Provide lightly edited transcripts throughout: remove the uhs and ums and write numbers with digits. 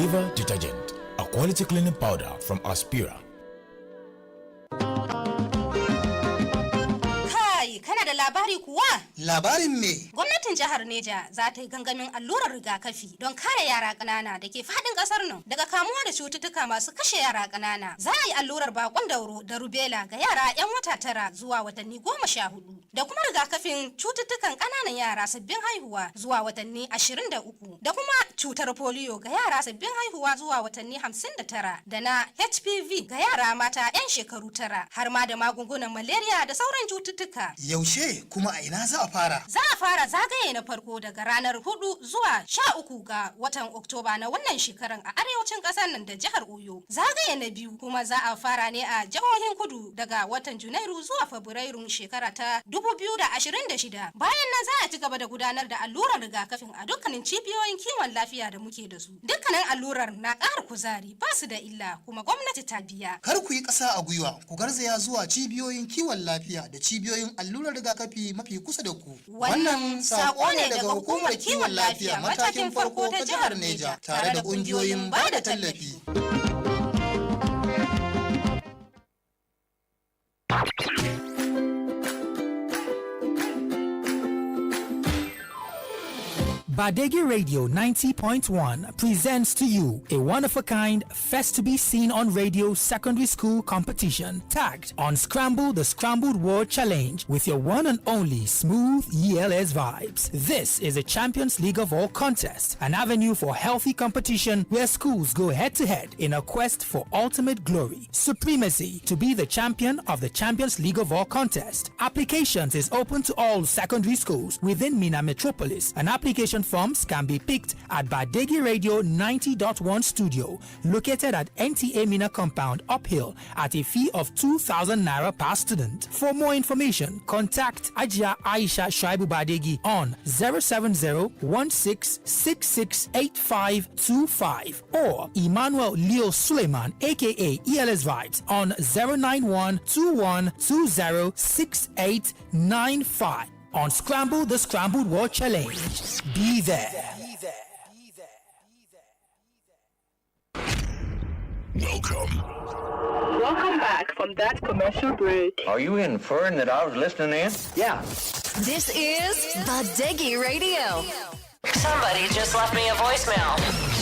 Viva Detergent, a quality cleaning powder from Aspira. Kana da labari kuwa? Labarin me? Gwamnatin jihar Neja za ta yi gangamin allurar rigakafi don kare yara ƙanana da ke faɗin ƙasar nan daga kamuwa da cututtuka masu kashe yara ƙanana. Za a yi allurar bakon dauro da rubela ga yara 'yan wata 9 zuwa watanni 14 da kuma rigakafin cututtukan ƙananan yara sabbin haihuwa zuwa watanni 23 da kuma cutar polio ga yara sabbin haihuwa zuwa watanni 59 da na HPV ga yara mata 'yan shekaru 9 har ma da magungunan malaria da sauran cututtuka. Yaushe kuma a ina za a fara? Za a fara zagaye na farko daga ranar 4 zuwa 13 ga watan Oktoba na wannan shekaran a arewacin ƙasar nan da jihar Oyo. Zagaye na biyu kuma za a fara ne a jihohin kudu daga watan Junairu zuwa Fabrairun shekara ta 2026. Bayan nan za a ci gaba da gudanar da allurar rigakafin a dukkanin cibiyoyin kiwon lafiya da muke da su. Dukkanin allurar na ƙara kuzari, ba su da illa, kuma gwamnati ta biya. Kar ku yi ƙasa a gwiwa, ku garzaya zuwa cibiyoyin kiwon lafiya da cibiyoyin allurar rigakafi mafi kusa da ku. Wannan sako ne daga hukumar kiwon lafiya matakin farko ta jihar Neja tare da ƙungiyoyin ba da tallafi. Badeggi Radio 90.1 presents to you a one-of-a-kind First to be Seen on Radio secondary school competition tagged Unscramble the Scrambled Word Challenge with your one and only smooth ELS vibes. This is a Champions League of All contest, an avenue for healthy competition where schools go head-to-head in a quest for ultimate glory, supremacy to be the champion of the Champions League of All contest. Applications is open to all secondary schools within Mina Metropolis. An application forms can be picked at Badeggi Radio 90.1 studio located at NTA Mina compound uphill at a fee of 2,000 naira per student. For more information, contact Ajia Aisha Shaibu Badeggi on 070-1666-8525 or Emmanuel Leo Suleiman aka ELS Vibes on 091-2120-6895. Unscramble the Scrambled Word Challenge. Be there. Welcome back from that commercial break. Are you inferring that I was listening in? Yeah. This is Badeggi Radio. Somebody just left me a voicemail,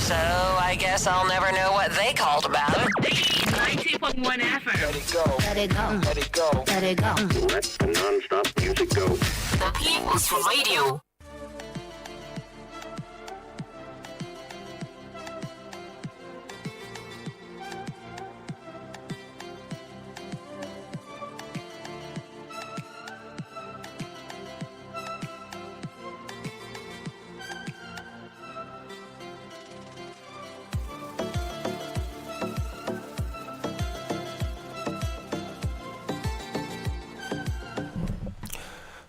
so I guess I'll never know what they called about. 90.1 FM. Let it go. Let it go. Let it go. Let it go. Let the non-stop music go. The People's Radio.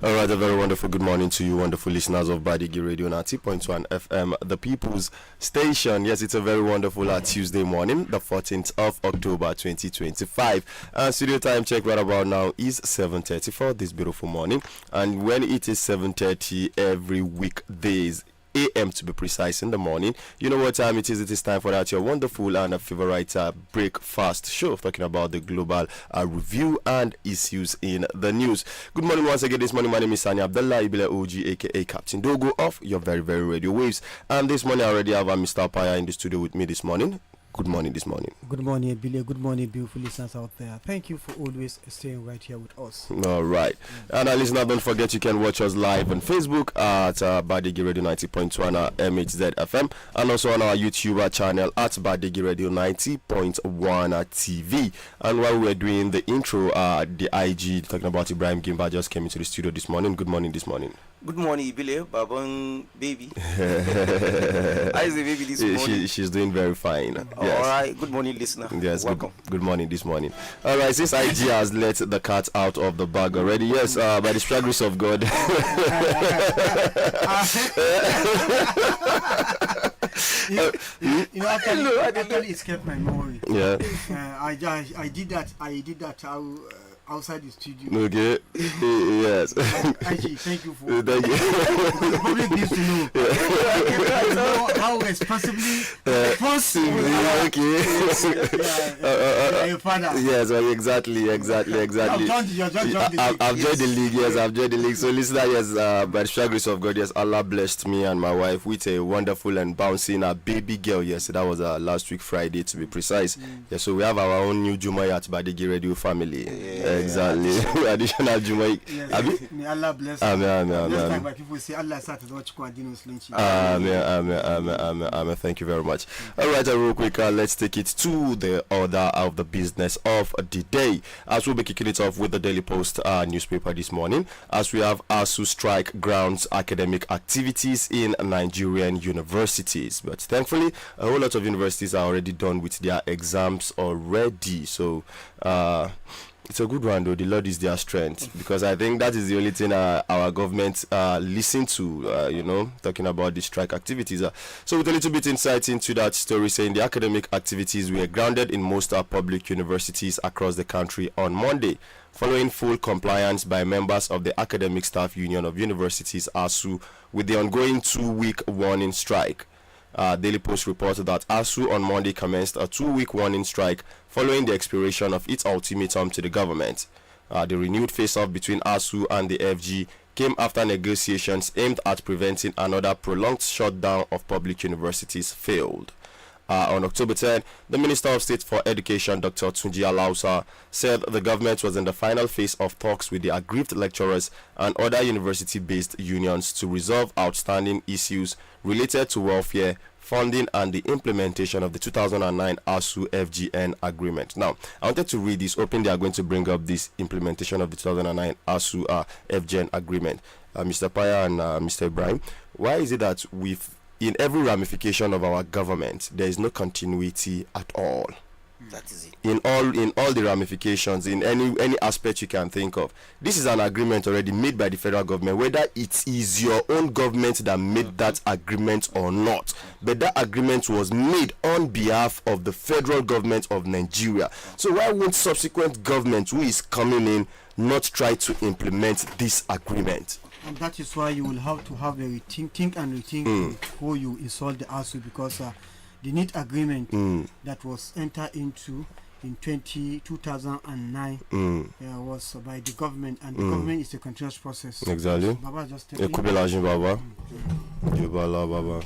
All right, a very wonderful good morning to you, wonderful listeners of Badeggi Radio 90.1 FM, the People's Station. Yes, it's a very wonderful Tuesday morning, the 14th of October 2025. Studio time check right about now is 7:30 for this beautiful morning. And when it is 7:30 every weekdays, AM to be precise, in the morning, you know what time it is. It is time for that your wonderful and favorite breakfast show, talking about the global review and issues in the news. Good morning once again. This morning my name is Sani Abdullah Ibile OG aka Captain Dogo of your very radio waves, and this morning I already have Mr. Paya in the studio with me this morning. Good morning this morning. Good morning, Billy. Good morning, beautiful listeners out there. Thank you for always staying right here with us. All right. And listeners, don't forget you can watch us live on Facebook at Badeggi Radio 90.1 MHZFM, and also on our YouTube channel at Badeggi Radio 90.1 TV. And while we were doing the intro, the IG talking about Ibrahim Gimba just came into the studio this morning. Good morning this morning. Good morning, Ibile, Babang baby. How is the baby this morning? She's doing very fine. Yes. All right. Good morning, listener. Yes. Welcome. Good morning this morning. All right. Since IG has let the cat out of the bag already, yes, by the grace of God. Actually, escaped my memory. Yeah. I did that. Outside the studio. Okay. Yes. Actually, thank you for. Thank you. The public needs to know. How how responsibly Yes, well, exactly. I've joined the league. Yes, I've joined the league. So, listener, yes, by the sheer grace of God, yes, Allah blessed me and my wife with a wonderful and bouncing baby girl. Yes, that was last week Friday, to be precise. Yes, so we have our own new Jumai at Badeggi Radio family. Exactly. Additional Jumai. Yes, may Allah bless. Amen. People say Allah started watch Amen. Thank you very much. All right, real quick, let's take it to the order of the business of the day. As we'll be kicking it off with the Daily Post newspaper this morning, as we have ASU strike grounds academic activities in Nigerian universities. But thankfully, a whole lot of universities are already done with their exams already. So, it's a good one, though. The Lord is their strength, because I think that is the only thing our government listen to, talking about the strike activities. So with a little bit insight into that story, saying the academic activities were grounded in most public universities across the country on Monday, following full compliance by members of the Academic Staff Union of Universities, ASU, with the ongoing 2-week warning strike. Daily Post reported that ASU on Monday commenced a 2-week warning strike following the expiration of its ultimatum to the government. The renewed face-off between ASU and the FG came after negotiations aimed at preventing another prolonged shutdown of public universities failed. On October 10, the Minister of State for Education, Dr. Tunji Alausa, said the government was in the final phase of talks with the aggrieved lecturers and other university-based unions to resolve outstanding issues related to welfare, funding, and the implementation of the 2009 ASU FGN agreement. Now, I wanted to read this, hoping they are going to bring up this implementation of the 2009 ASU FGN agreement. Mr. Paya and Mr. Ibrahim, why is it that in every ramification of our government, there is no continuity at all? That is it. In all the ramifications, in any aspect you can think of, this is an agreement already made by the federal government, whether it is your own government that made that agreement or not. But that agreement was made on behalf of the federal government of Nigeria. So why won't subsequent government who is coming in not try to implement this agreement? And that is why you will have to have a think and rethink before you install the ASU, because the NEET agreement that was entered into in 2009 was by the government, and the government is a continuous process. Exactly. So, Baba, just take Baba. Baba.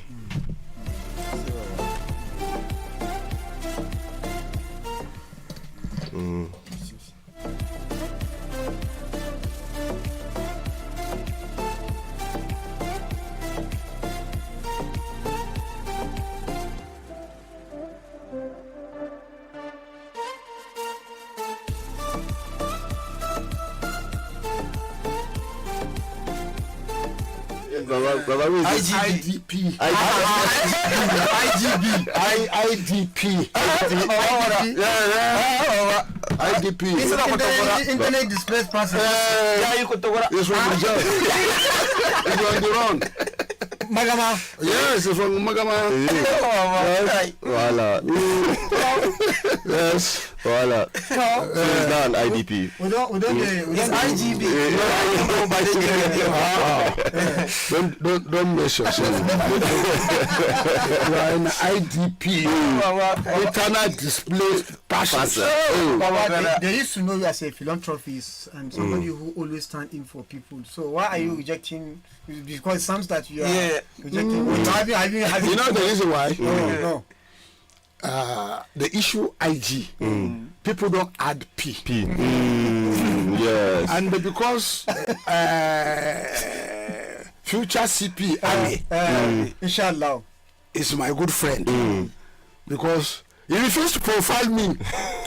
IDP. Internet displaced person. It's from the job. It's on the wrong. Magama. Yes, it's from Magama. Voila. Yes. Voila. So it's not an IDP. We don't It's IGB. Don't mess yourself. You are an IDP. Internal displaced person. They used to know you as a philanthropist and somebody who always stand in for people. So why are you rejecting? Because it sounds that you are rejecting. You know the reason why? No. The issue IG. People don't add P. Yes. And because future CP Ali Inshallah is my good friend, because he refused to profile me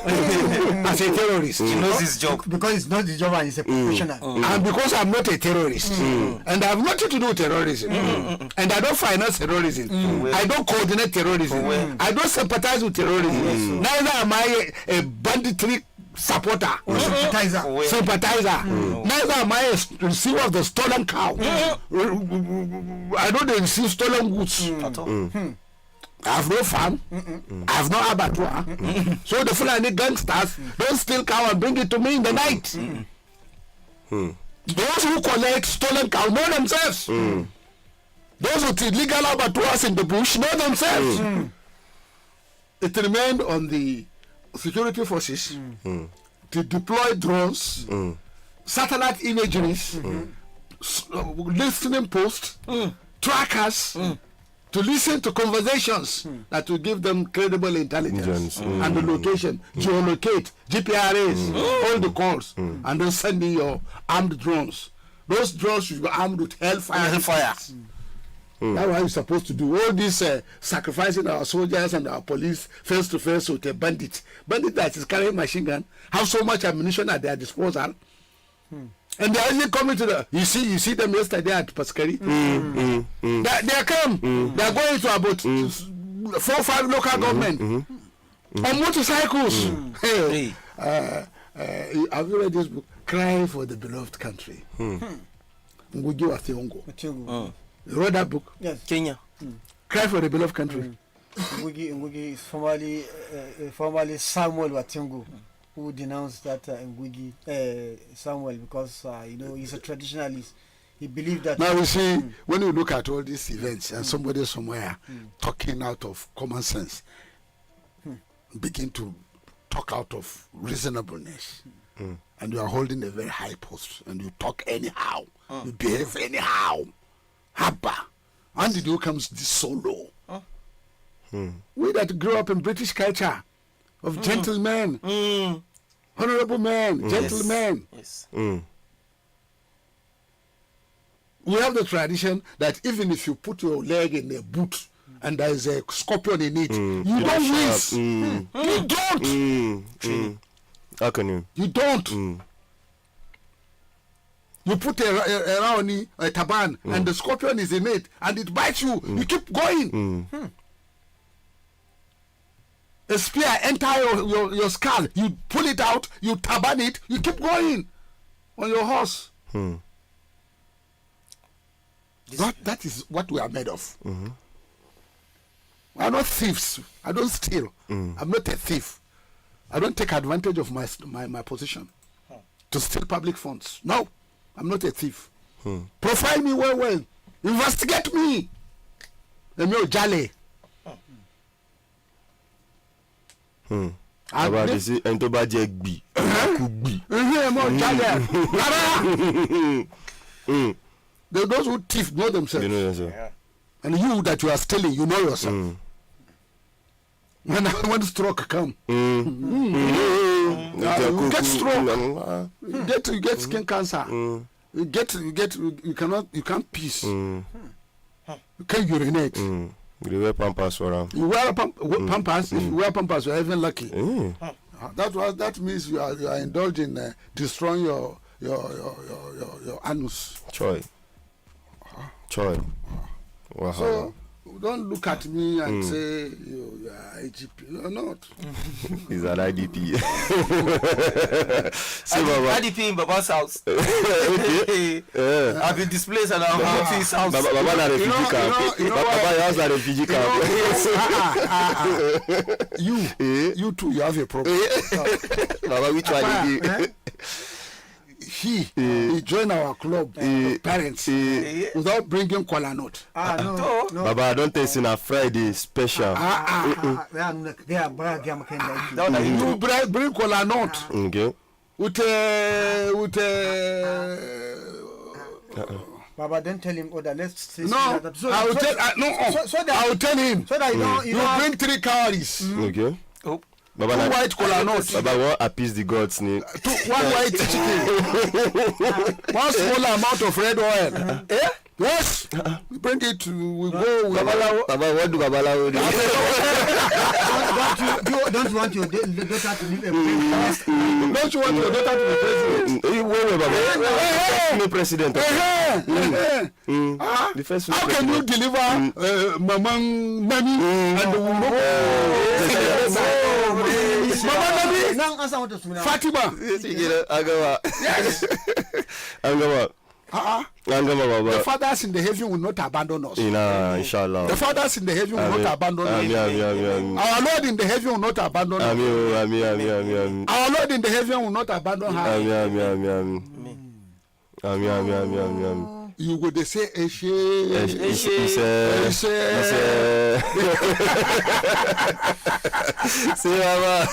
as a terrorist. He knows his job. because it's not the job and it's a professional. And because I'm not a terrorist, and I have nothing to do with terrorism, and I don't finance terrorism, I don't coordinate terrorism, I don't sympathize with terrorism, neither am I a banditry supporter or sympathizer. Neither am I a receiver of the stolen cow. I don't receive stolen goods. I have no farm. I have no abattoir. So the Fulani gangsters don't steal cow and bring it to me in the night. Those who collect stolen cow know themselves. Those with illegal abattoirs in the bush know themselves. It remained on the security forces to deploy drones, satellite imageries, listening posts, trackers, to listen to conversations that will give them credible intelligence and the location, geolocate, GPRS, all the calls, and then send in your armed drones. Those drones should be armed with hellfire. That's what we're supposed to do. All this sacrificing our soldiers and our police face to face with a bandit that is carrying machine gun, have so much ammunition at their disposal. And they are even coming to the. You see them yesterday at Pascari. They come. They are going to about 4 or 5 local government on motorcycles. Hey, have you read this book? Cry for the beloved country. Ngugi wa Thiong'o. You read that book? Yes. Kenya. Cry for the beloved country. Ngugi is formerly Samuel Watingo, who denounced that Ngugi Samuel because he's a traditionalist. He believed that. Now you see, when you look at all these events and somebody somewhere talking out of common sense, begin to talk out of reasonableness, and you are holding a very high post, and you talk anyhow, you behave anyhow. Habba, and did you comes this so low? We that grew up in British culture of gentlemen, honorable men, gentlemen. Yes. We have the tradition that even if you put your leg in a boot and there is a scorpion in it, you don't miss. You don't. How can you? You don't. You put a round a taban and the scorpion is in it and it bites you. You keep going. A spear enter your skull. You pull it out. You taban it. You keep going on your horse. That is what we are made of. We are not thieves. I don't steal. I'm not a thief. I don't take advantage of my position to steal public funds. No. I'm not a thief. Profile me well. Investigate me. Jale. About this, and to budget B. Those who thief know themselves. And you that you are stealing, you know yourself. When stroke come, you get stroke, you get skin cancer, you can't peace, you can't urinate. You wear pampers around. You wear pampers. If you wear pampers, you are even lucky. That means you are indulging destroying your anus. Choy. Wow. So don't look at me and say you are IGP. You're not. He's an IDP. IDP in Baba's house. Okay. I've been displaced and I'm going to his house. Baba na refugee camp. Baba house na refugee camp. You too, you have a problem. Baba, which one? He joined our club parents without bringing kola nut. No. Baba, don't taste in a Friday special. You bring kola nut. Okay. With Baba, don't tell him that. Let's say no. I will tell him. So that you bring 3 calories. Okay. Baba, 2 white kola nuts. Baba, what appease the gods? 1 white chicken. 1 small amount of red oil. Yes. Bring it. We go. Baba, what do Babalawo do? Don't you want your daughter to live a Don't you want your daughter to be president? President. The first. How can you deliver money and the woman? Fatima. Yes. The fathers in the heaven will not abandon us. Inshallah. The fathers in the heaven will not abandon us. Our Lord in the heaven will not abandon us. Our Lord in the heaven will not abandon her. you go they say Say Baba.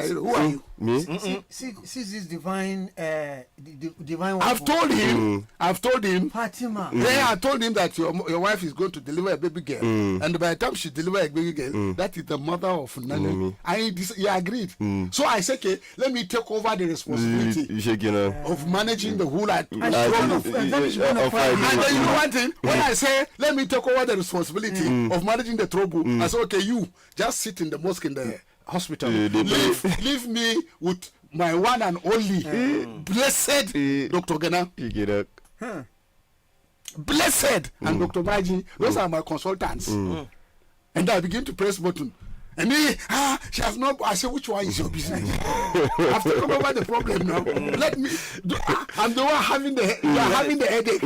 Who are you? Me? See this divine, divine. I've told him. Fatima. Yeah, I told him that your wife is going to deliver a baby girl, and by the time she delivers a baby girl, that is the mother of Nani. He agreed. So I said, okay, let me take over the responsibility of managing the whole. And you know one thing, when I say let me take over the responsibility of managing the trouble, I say, okay, you just sit in the mosque in the hospital. Leave me with my one and only blessed Dr. Gana. Blessed and Dr. Baji, those are my consultants. And I begin to press button. And she has not. I say, which one is your business? I've taken over the problem now. Let me. I'm the one having the. You are having the headache.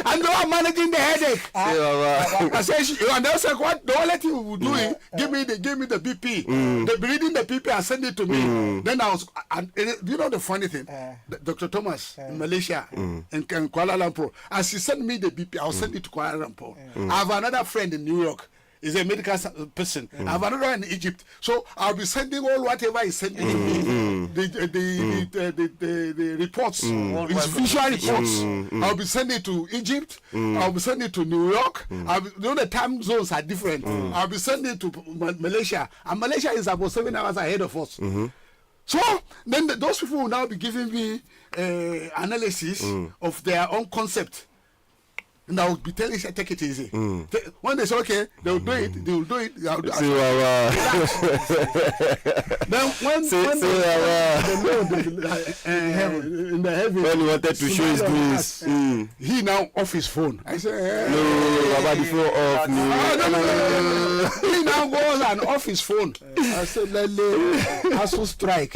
I'm the one managing the headache. I say, and they say, what? The only thing we will do is give me the BP. They be reading the BP and send it to me. Then I was. And you know the funny thing, Dr. Thomas in Malaysia in Kuala Lumpur, as he sent me the BP, I'll send it to Kuala Lumpur. I have another friend in New York. He's a medical person. I have another one in Egypt. So I'll be sending all whatever he's sending me, the reports, his visual reports. I'll be sending to Egypt. I'll be sending to New York. The time zones are different. I'll be sending to Malaysia. And Malaysia is about 7 hours ahead of us. So then those people will now be giving me analysis of their own concept. And I will be telling you, take it easy. When they say, okay, they will do it, Then when in the heaven, when he wanted to show his grace, he now off his phone. I say, no, about the phone off. He now goes and off his phone. I said, Asu strike.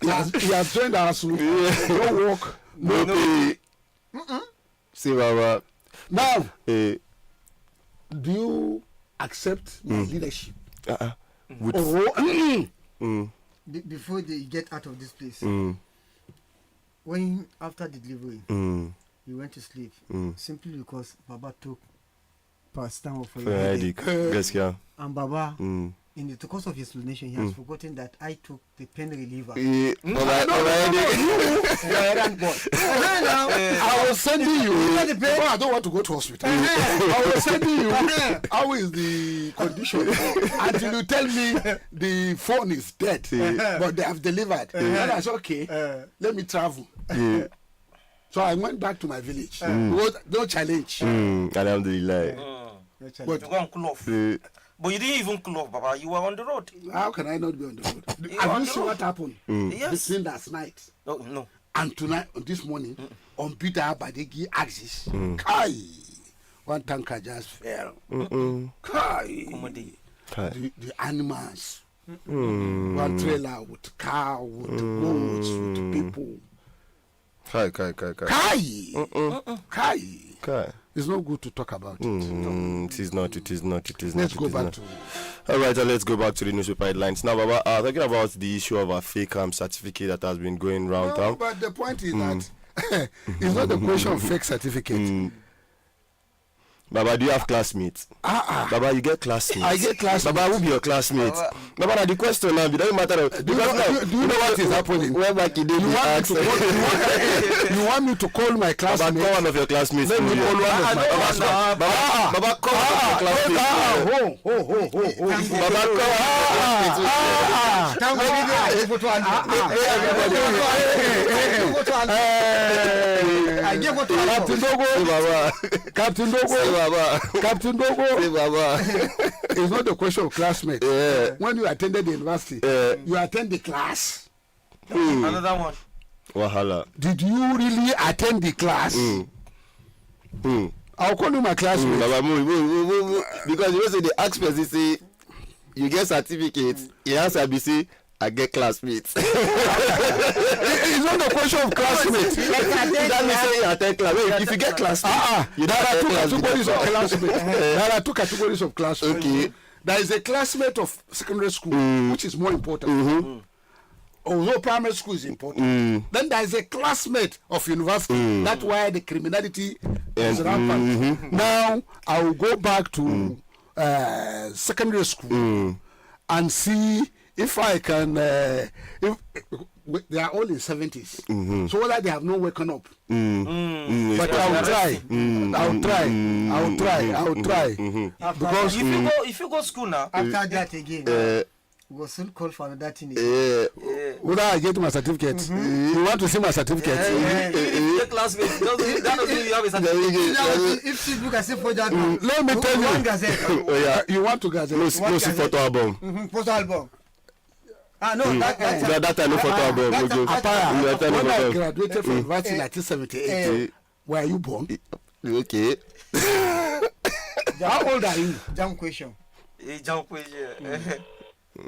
He has joined Asu. No work, no pay. See, Baba. Now, do you accept my leadership? Before they get out of this place, when after the delivery, you went to sleep simply because Baba took paracetamol for your headache. And Baba, in the course of his explanation, he has forgotten that I took the pain reliever. I was sending you. I don't want to go to hospital. I was sending you. How is the condition? Until you tell me the phone is dead, but they have delivered. And I said, okay, let me travel. So I went back to my village. No challenge. Alhamdulillah. But you didn't even close, Baba. You were on the road. How can I not be on the road? Have you seen what happened between last night no. and tonight, this morning, on Peter Badeggi axis? Kai! One tanker just fell. Kai! The animals. One trailer with cow, with goats, with people. Kai. It's not good to talk about it. It is not. Let's go back to. All right, let's go back to the newspaper headlines now, Baba. Talking about the issue of a fake certificate that has been going round town. No, but the point is that it's not the question of fake certificate. Baba, do you have classmates? Baba, you get classmates. I get classmates. Baba, who be your classmates? Baba, the question now, it doesn't matter. Do you know what is happening? You want me to call my classmates? Baba, call one of your classmates. Let me call one of my classmates. Baba, call one of your classmates. Baba, Captain Dogo. It's not the question of classmates. When you attended the university, you attend the class. Another one. Wahala. Did you really attend the class? I'll call you my classmate. Baba, because you say the experts, they say you get certificates. The answer be say I get classmates. It's not the question of classmates. That means say you attend class. If you get classmates, there are two categories of classmates. Okay. There is a classmate of secondary school, which is more important. although primary school is important, then there is a classmate of university. That's why the criminality is rampant. Now I will go back to secondary school and see if I can. If they are all in 70s, so whether they have not woken up. But I will try. I will try. Because if you go school now, After that again, we will soon call for that thing. whether I get my certificate. You want to see my certificate? your classmate, that doesn't mean you have a certificate. If people can say for that, Let me tell one you. gazette, You want to gazette? No see photo album. photo album. No, That time no photo album. that- Okay. Apara, You are telling When I photo. graduated from university in 1978, were you born? Okay. How old are you? Damn question. Jump with you.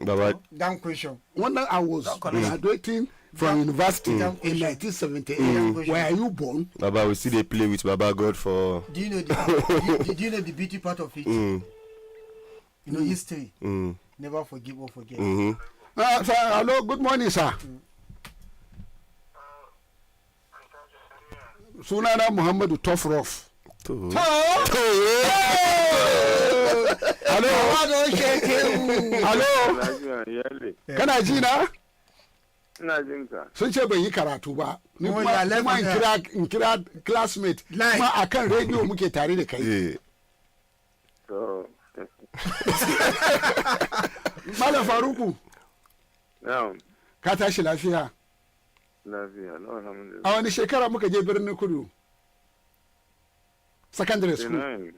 Baba. Damn question. When I was graduating from university in 1978, were you born? Baba, we see they play with Baba God for. Do you know the do you know the beauty part of it? You know history. Never forgive or forget. Sir, hello, good morning, sir. Sunana Muhammadu Tofrof. Hello. Hello. Kana ji na? Ina jin ka. Sun ce ban yi karatu ba. Ni Oh, ya kuma lafiya. in kira classmate. Like. Kuma akan radio muke tare da kai. To. Malam Faruku, Na'am. ka tashi lafiya. Lafiya. No, alhamdulillah. A wani shekara muka je birnin Kudu? Secondary school. 69.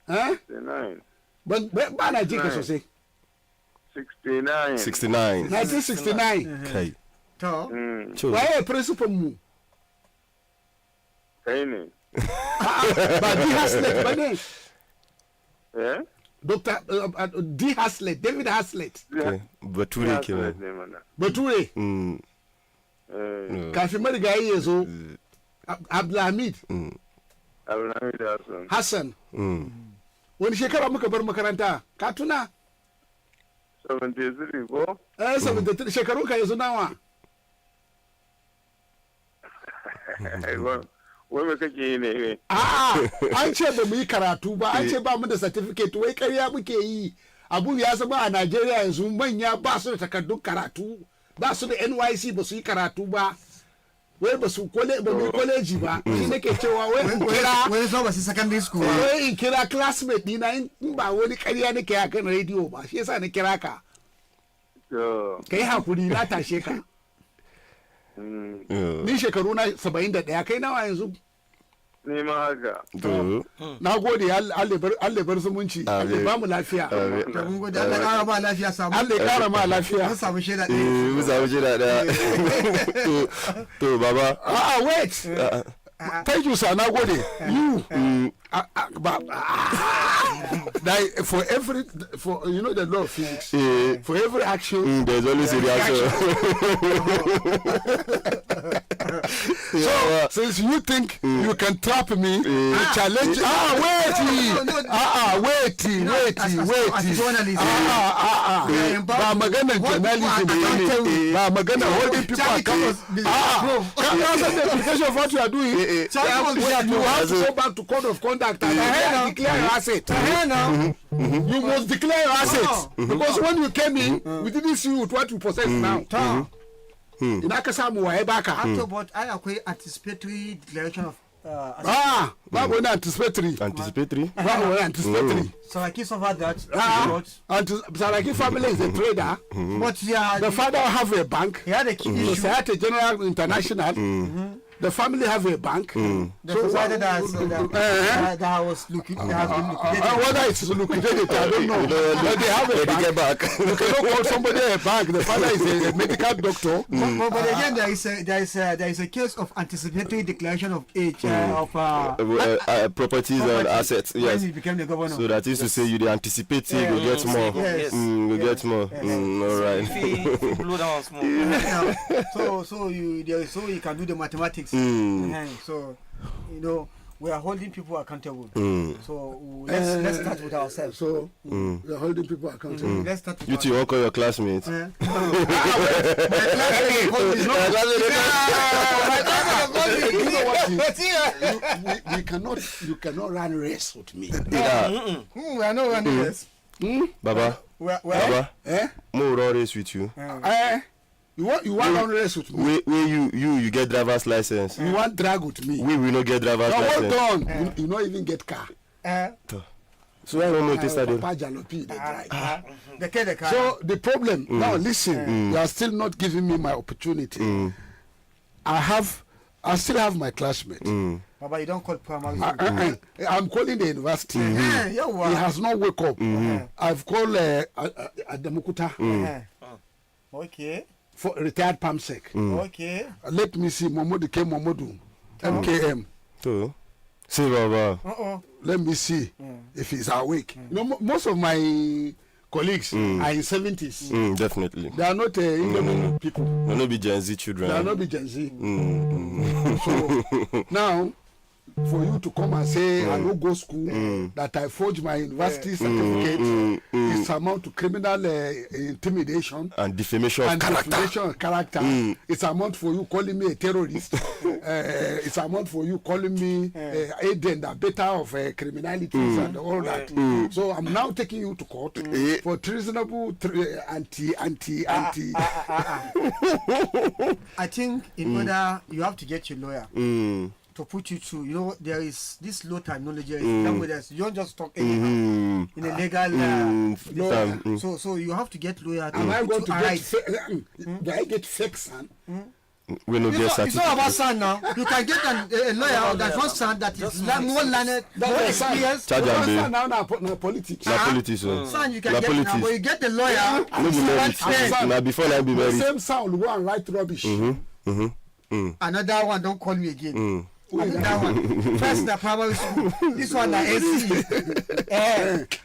Eh? 69. Ba na ji ka sosai. 69. 69. 1969. Kai. To. Cho. Waye principal mu? Kai ne. Ba D. Haslett ba ne? Eh? Dr. D. Haslett, David Haslett. Okay. Bature kenan. Ne mana. Bature. Kafin marigayi ya zo. Abdulhamid Abdulhamid Hassan. Hassan. Wani shekara muka bar makaranta? Ka tuna? 73 ko? 73 shekarun ka yanzu nawa? Wai me kake yi ne? A'a, an ce ba mu yi karatu ba, an ce ba mu da certificate, wai ƙarya muke yi. Abu ya zama a Najeriya yanzu manya ba su da takardun karatu, ba su da NYC ba su yi karatu ba. Wai ba su ba mu yi koleji ba. Shi nake cewa wai in kira Wani so ba su secondary school. wai in kira classmate dina in ba wani ƙarya nake a kan radio ba. Shi yasa na kira ka. To. Kai hakuri na tashe ka. Ni shekaru na 71, kai nawa yanzu? Ni ma haka. To. Na gode Allah bar zumunci. Allah ba mu lafiya. Da mun gode Allah ƙara ba lafiya samu. Allah ya kara ma lafiya. Mun samu shaida ɗaya. Mu samu jira daya. To Baba. Wait. Thank you, sir. Na gode. You. For you know the law of physics. For every action, There's always a reaction. So since you think you can trap me, you challenge. Wait. Ba magana journalism ne. Ba magana holding people accountable. That's the implication of what you are doing. You have to go back to code of conduct and declare your asset. You must declare your assets because when you came in, we didn't see you with what you possess now. Ina ka samu waye baka. But I akwai anticipatory declaration of babu wani anticipatory. Anticipatory? Babu wani anticipatory. Saraki suffered that. Saraki family is a trader. But the father have a bank. He had a key issue. Society General International. The family have a bank. The society that was looking, that has been liquidated. Whether it's liquidated, I don't know. But they have a bank. Get back. You cannot call somebody a bank. The father is a medical doctor. But again, there is a case of anticipatory declaration of age of properties and assets. when Yes. he became the governor. So that is to say you anticipate you will get more. Yes. You get more. All right. Blow down small. So you can do the mathematics. So you know we are holding people accountable. So let's start with ourselves. So we are holding people accountable. Let's start with You two all your classmates. You cannot run race with me. We are not running race. Baba. Baba. More race with you. You want run race with me? Where you get driver's license. You want drag with me? We will not get driver's license. Hold on. You not even get car. So I don't know this So the problem now, listen, you are still not giving me my opportunity. I still have my classmates. Baba, you don't call primary. I'm calling the university. He has not woke up. I've called Ademukuta. Okay. For retired PAMSEC. Okay. Let me see Momodu MKM. See, Baba. Let me see if he's awake. You know, most of my colleagues are in 70s. Definitely. They are not Indomine people. They will not be Gen Z children. They are not be Gen Z. So now, for you to come and say I don't go school, that I forged my university certificate, it's amount to criminal intimidation and defamation of character. It's amount for you calling me a terrorist. It's amount for you calling me agent and better of criminalities and all that. So I'm now taking you to court for treasonable anti. I think in order you have to get your lawyer. To put you through, you know, there is this low terminology. You don't just talk anyhow in a legal law. So you have to get lawyer. Am I going to get do I get fake son? We no get it's not about son now. You can get a lawyer that wants son that is more learned, more experienced. Son now politics. Na politics. Son you can get now, but you get the lawyer. Now before I be married. The same son will go and write rubbish. Another one, don't call me again. Another one. First the primary school. This one the AC.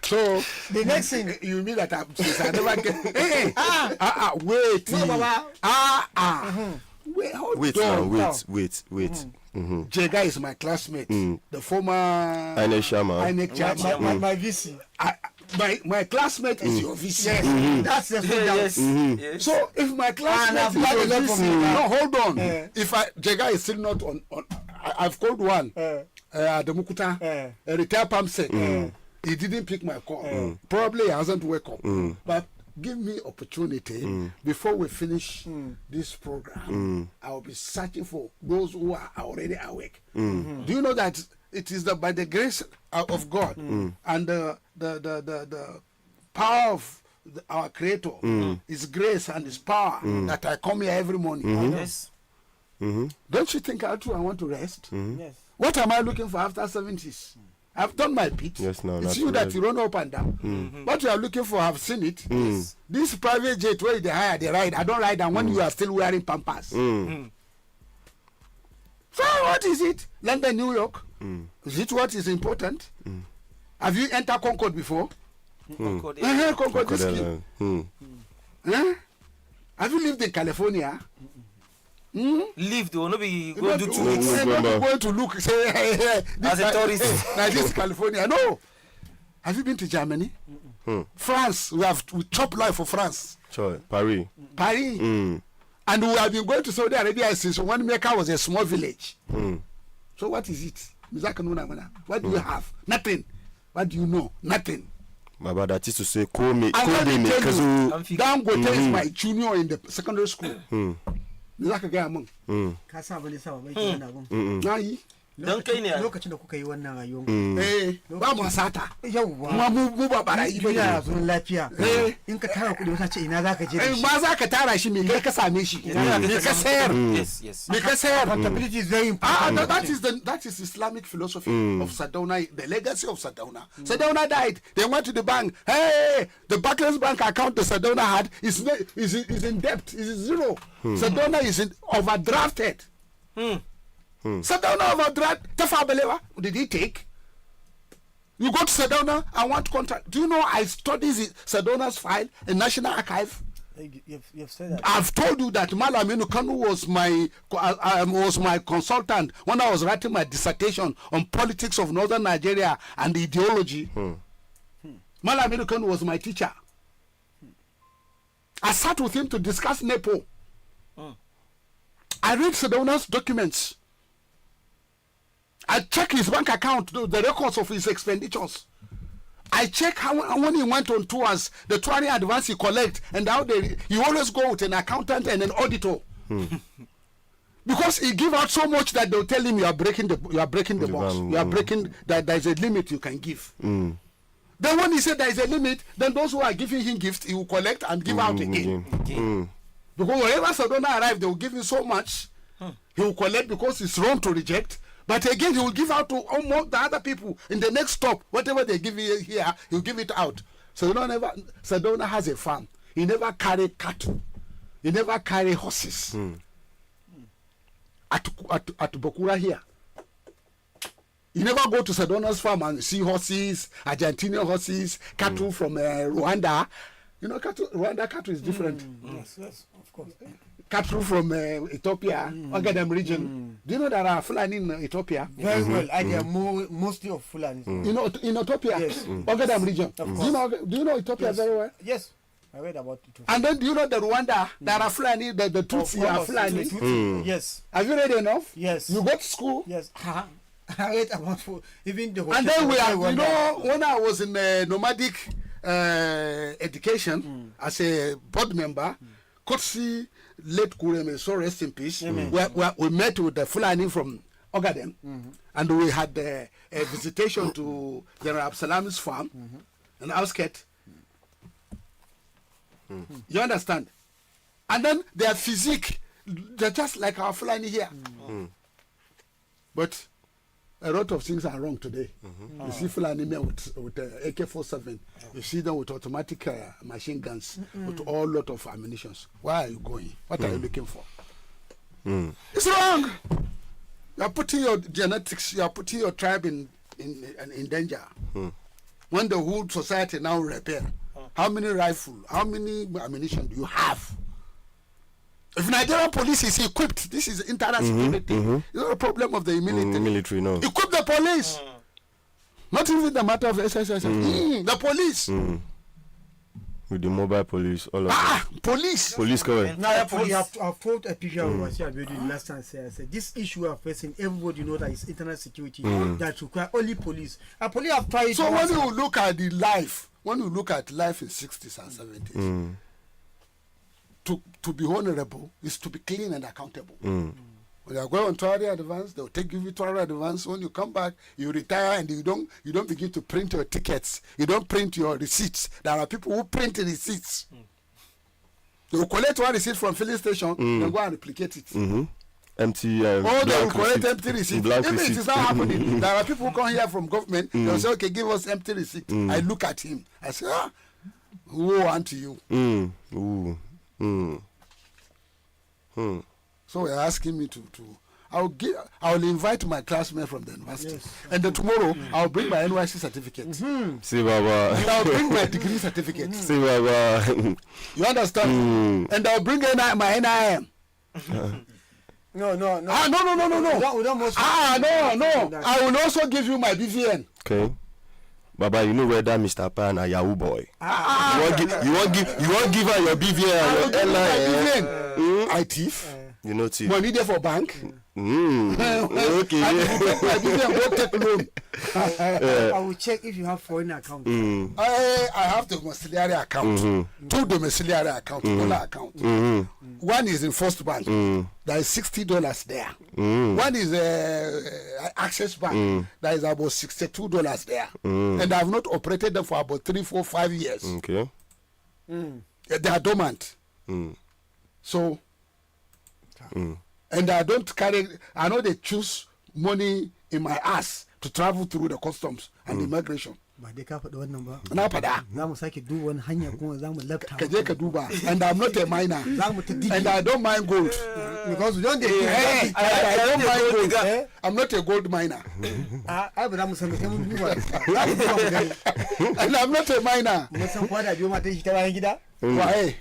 So the next thing you mean that I never get. Wait. No, Baba. Wait. Jega is my classmate. The former INEC chairman. My VC. My classmate is your VC. Yes. That's the thing. Yes. So if my classmate is your VC, no, hold on. If Jega is still not on I've called one. Ademukuta, a retired PAMSEC. He didn't pick my call. Probably he hasn't woke up. But give me opportunity before we finish this program. I will be searching for those who are already awake. Do you know that it is by the grace of God and the power of our Creator, His grace and His power that I come here every morning? Yes. Don't you think I want to rest? Yes. What am I looking for after 70s? I've done my bit. Yes, no, it's you that you run up and down. What you are looking for, I've seen it. This private jet where they hire, they ride. I don't ride them when you are still wearing pampers. So what is it? London, New York? Is it what is important? Have you entered Concord before? Concord is key. Have you lived in California? Leave though, no be go do 2 weeks. Going to look, say, hey, as a tourist. Now this is California. No. Have you been to Germany? France, we chop life for France. Sure. Paris. And we have been going to Saudi Arabia since when Mecca was a small village. So what is it? What do you have? Nothing. What do you know? Nothing. Baba, that is to say, call me. Dangote is my junior in the secondary school. Zaka gaya mun. Ka sa bane sa ba ki wannan abun. Nayi. Dan kai ne lokacin da kuka yi wannan rayuwar. Ba mu sata. Yawwa. Kuma mu ba barayi ba. Ina zuwa lafiya. In ka tara kudi wata ce ina zaka je da shi. Ma zaka tara shi me kai ka same shi. Me ka sayar. Yes. Me ka sayar. Accountability is very important. That is Islamic philosophy of Sardauna, the legacy of Sardauna. Sardauna died. They went to the bank. Hey, the Barclays Bank account the Sardauna had is in debt. Is zero. Sardauna is overdrafted. Sardauna overdraft. Tafabelewa, did he take? You go to Sardauna and want contract. Do you know I studied Sardauna's file in National Archive? You've said that. I've told you that Malam Kanu was my consultant when I was writing my dissertation on politics of northern Nigeria and ideology. Malam Kanu was my teacher. I sat with him to discuss NEPO. I read Sedona's documents. I check his bank account, the records of his expenditures. I check how when he went on tours, the touring advance he collect, and how he always go with an accountant and an auditor. Because he give out so much that they'll tell him you are breaking the box. You are breaking that there is a limit you can give. Then when he said there is a limit, then those who are giving him gifts, he will collect and give out again. Because wherever Sedona arrive, they will give him so much, he will collect because it's wrong to reject. But again, he will give out to almost the other people in the next stop. Whatever they give you here, he'll give it out. Sedona has a farm. He never carry cattle. He never carry horses. At Bokura here. You never go to Sedona's farm and see horses, Argentinian horses, cattle from Rwanda. You know, Rwanda cattle is different. Yes, of course. Cattle from Ethiopia, Ogadam region. Do you know there are Fulani in Ethiopia? Very well. I am mostly of Fulani. You know, in Ethiopia, yes. Ogadam region. Do you know Ethiopia very well? Yes. I read about it. And then do you know the Rwanda? There are Fulani, the Tutsi are Fulani. Yes. Have you read enough? Yes. You go to school? Yes. I read about even the. And then we are, you know, when I was in nomadic education as a board member, Kotsi late Kureme, so rest in peace. We met with the Fulani from Ogaden, and we had a visitation to General Absalam's farm, an outskirt. You understand? And then their physique, they're just like our Fulani here. But a lot of things are wrong today. You see Fulani men with AK-47. You see them with automatic machine guns, with all lot of ammunitions. Where are you going? What are you looking for? It's wrong. You are putting your genetics, you are putting your tribe in danger. When the whole society now repair, how many rifles, how many ammunition do you have? If Nigerian police is equipped, this is internal security. It's not a problem of the military. No. Equip the police. Not even the matter of SSS. The police. With the mobile police, all of that. Police. Police cover. Now, I've told a picture of what you are last time. I said, this issue we are facing, everybody know that it's internal security that require only police. And police have tried. So when you look at the life, when you look at life in 60s and 70s, to be honorable is to be clean and accountable. When you are going on tourist advance, they will take you tourist advance. When you come back, you retire and you don't begin to print your tickets. You don't print your receipts. There are people who print receipts. They will collect one receipt from filling station and go and replicate it. Empty. They will collect empty receipt. Even if it is not happening, there are people who come here from government. They will say, "Okay, give us empty receipt." I look at him. I say, "Woe unto you." So they're asking me to I will invite my classmates from the university, and then tomorrow I'll bring my NYC certificate. See, Baba. And I'll bring my degree certificate. See, Baba. You understand? And I'll bring my NIM. No. No. No. I will also give you my BVN. Okay. Baba, you know where that Mr. Pan a Yahoo boy. You won't give her your BVN and your NIN. I thief. You know, thief. Money there for bank. Okay. I will check if you have foreign account. I have the domiciliary account. Two domiciliary account, dollar account. One is in First Bank. There is $60 there. One is Access Bank. There is about $62 there. And I have not operated them for about 3, 4, 5 years. Okay. They are dormant. So, and I don't carry, I know they choose money in my ass to travel through the customs and immigration. But they can't put the one number. And I'm not a miner. And I don't mine gold. Because we don't I don't mine gold. I'm not a gold miner. And I'm not a miner. Why?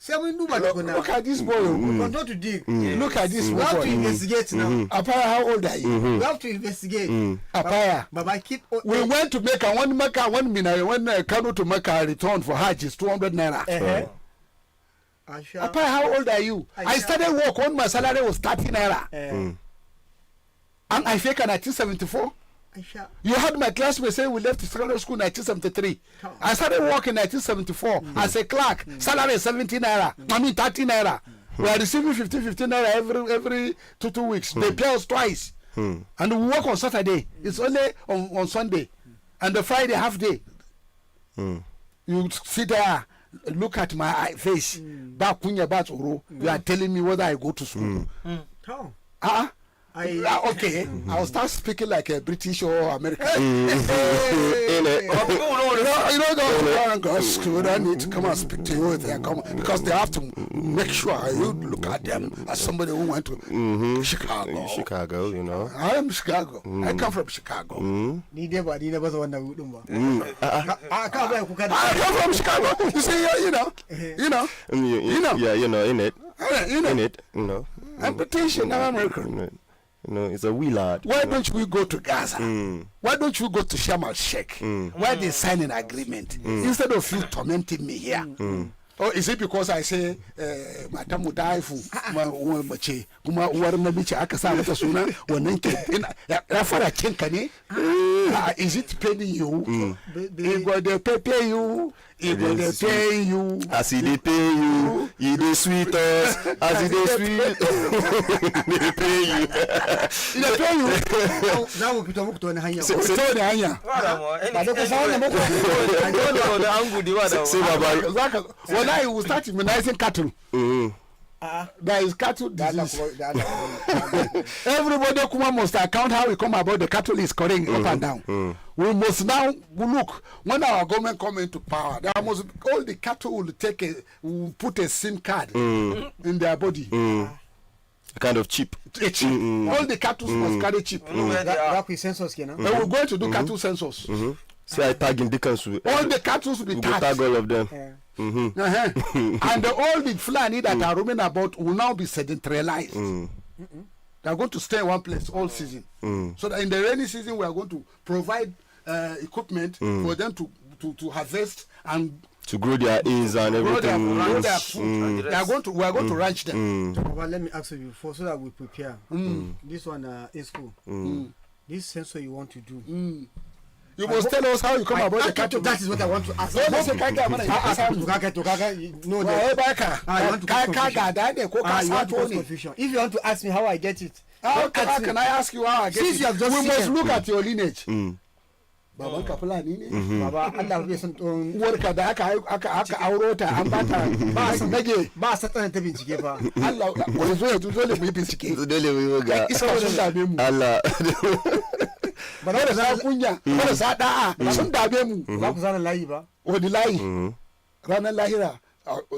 Look at this boy. Not to dig. Look at this boy. We have to investigate now. Apaya, how old are you? We have to investigate. Apaya. Baba, keep. We went to Mecca. One minute when Kano to Mecca return for Hajj is 200 naira. Apaya, how old are you? I started work when my salary was 30 naira. And I fake in 1974. You had my classmate say we left secondary school in 1973. I started work in 1974 as a clerk. Salary is 17 naira. I mean 30 naira. We are receiving 15 naira every two weeks. They pay us twice. And we work on Saturday. It's only on Sunday. And the Friday half day. You sit there, look at my face. You are telling me whether I go to school. Okay, I'll start speaking like a British or American. You know those girls who don't need to come and speak to you if they come because they have to make sure you look at them as somebody who went to Chicago. Chicago, you know. I am Chicago. I come from Chicago. I come from Chicago. You see, you know. Yeah, you know, in it. I'm British and I'm American. You know, it's a wheelard. Why don't we go to Gaza? Why don't you go to Sharm el-Sheikh? Why they sign an agreement instead of you tormenting me here? Or is it because I say matamu daifu mace kuma uwar mabici aka sa mata suna wannan ke ya fara kinka ne? Is it paying you? They pay you. If they pay you, as they pay you, they sweet us. As they sweet, they pay you. They pay you. Now we put on hanya. When I will start immunizing cattle. There is cattle disease. Everybody must account how we come about the cattle is correct up and down. We must now look when our government come into power. There must all the cattle will put a SIM card in their body. A kind of chip. All the cattle must carry chip. That with census, you know. We're going to do cattle census. See, I tag in Dickens. All the cattle will be tagged. Tag all of them. And all the Fulani that are roaming about will now be sedentarized. They are going to stay in one place all season. So that in the rainy season, we are going to provide equipment for them to harvest and to grow their ears and everything. Grow their food. We are going to ranch them. Well, let me ask you before so that we prepare. This one is cool. This sensor you want to do. You must tell us how you come about the cattle. That is what I want to ask. If you want to ask me how I get it, how can I ask you how I get it? We must look at your lineage. Baban ka Fulani ne? Baba Allah bai san tsohon uwarka da aka auro ta an bata ba su nage ba sa tsana ta bincike fa. Allah wani zo yanzu dole mu yi bincike. Dole mu yi ga. Isa sun dame mu. Allah. Ba da sa kunya, ba da sa da'a sun dame mu. Ba ku zana layi ba. Wani layi? Ranar lahira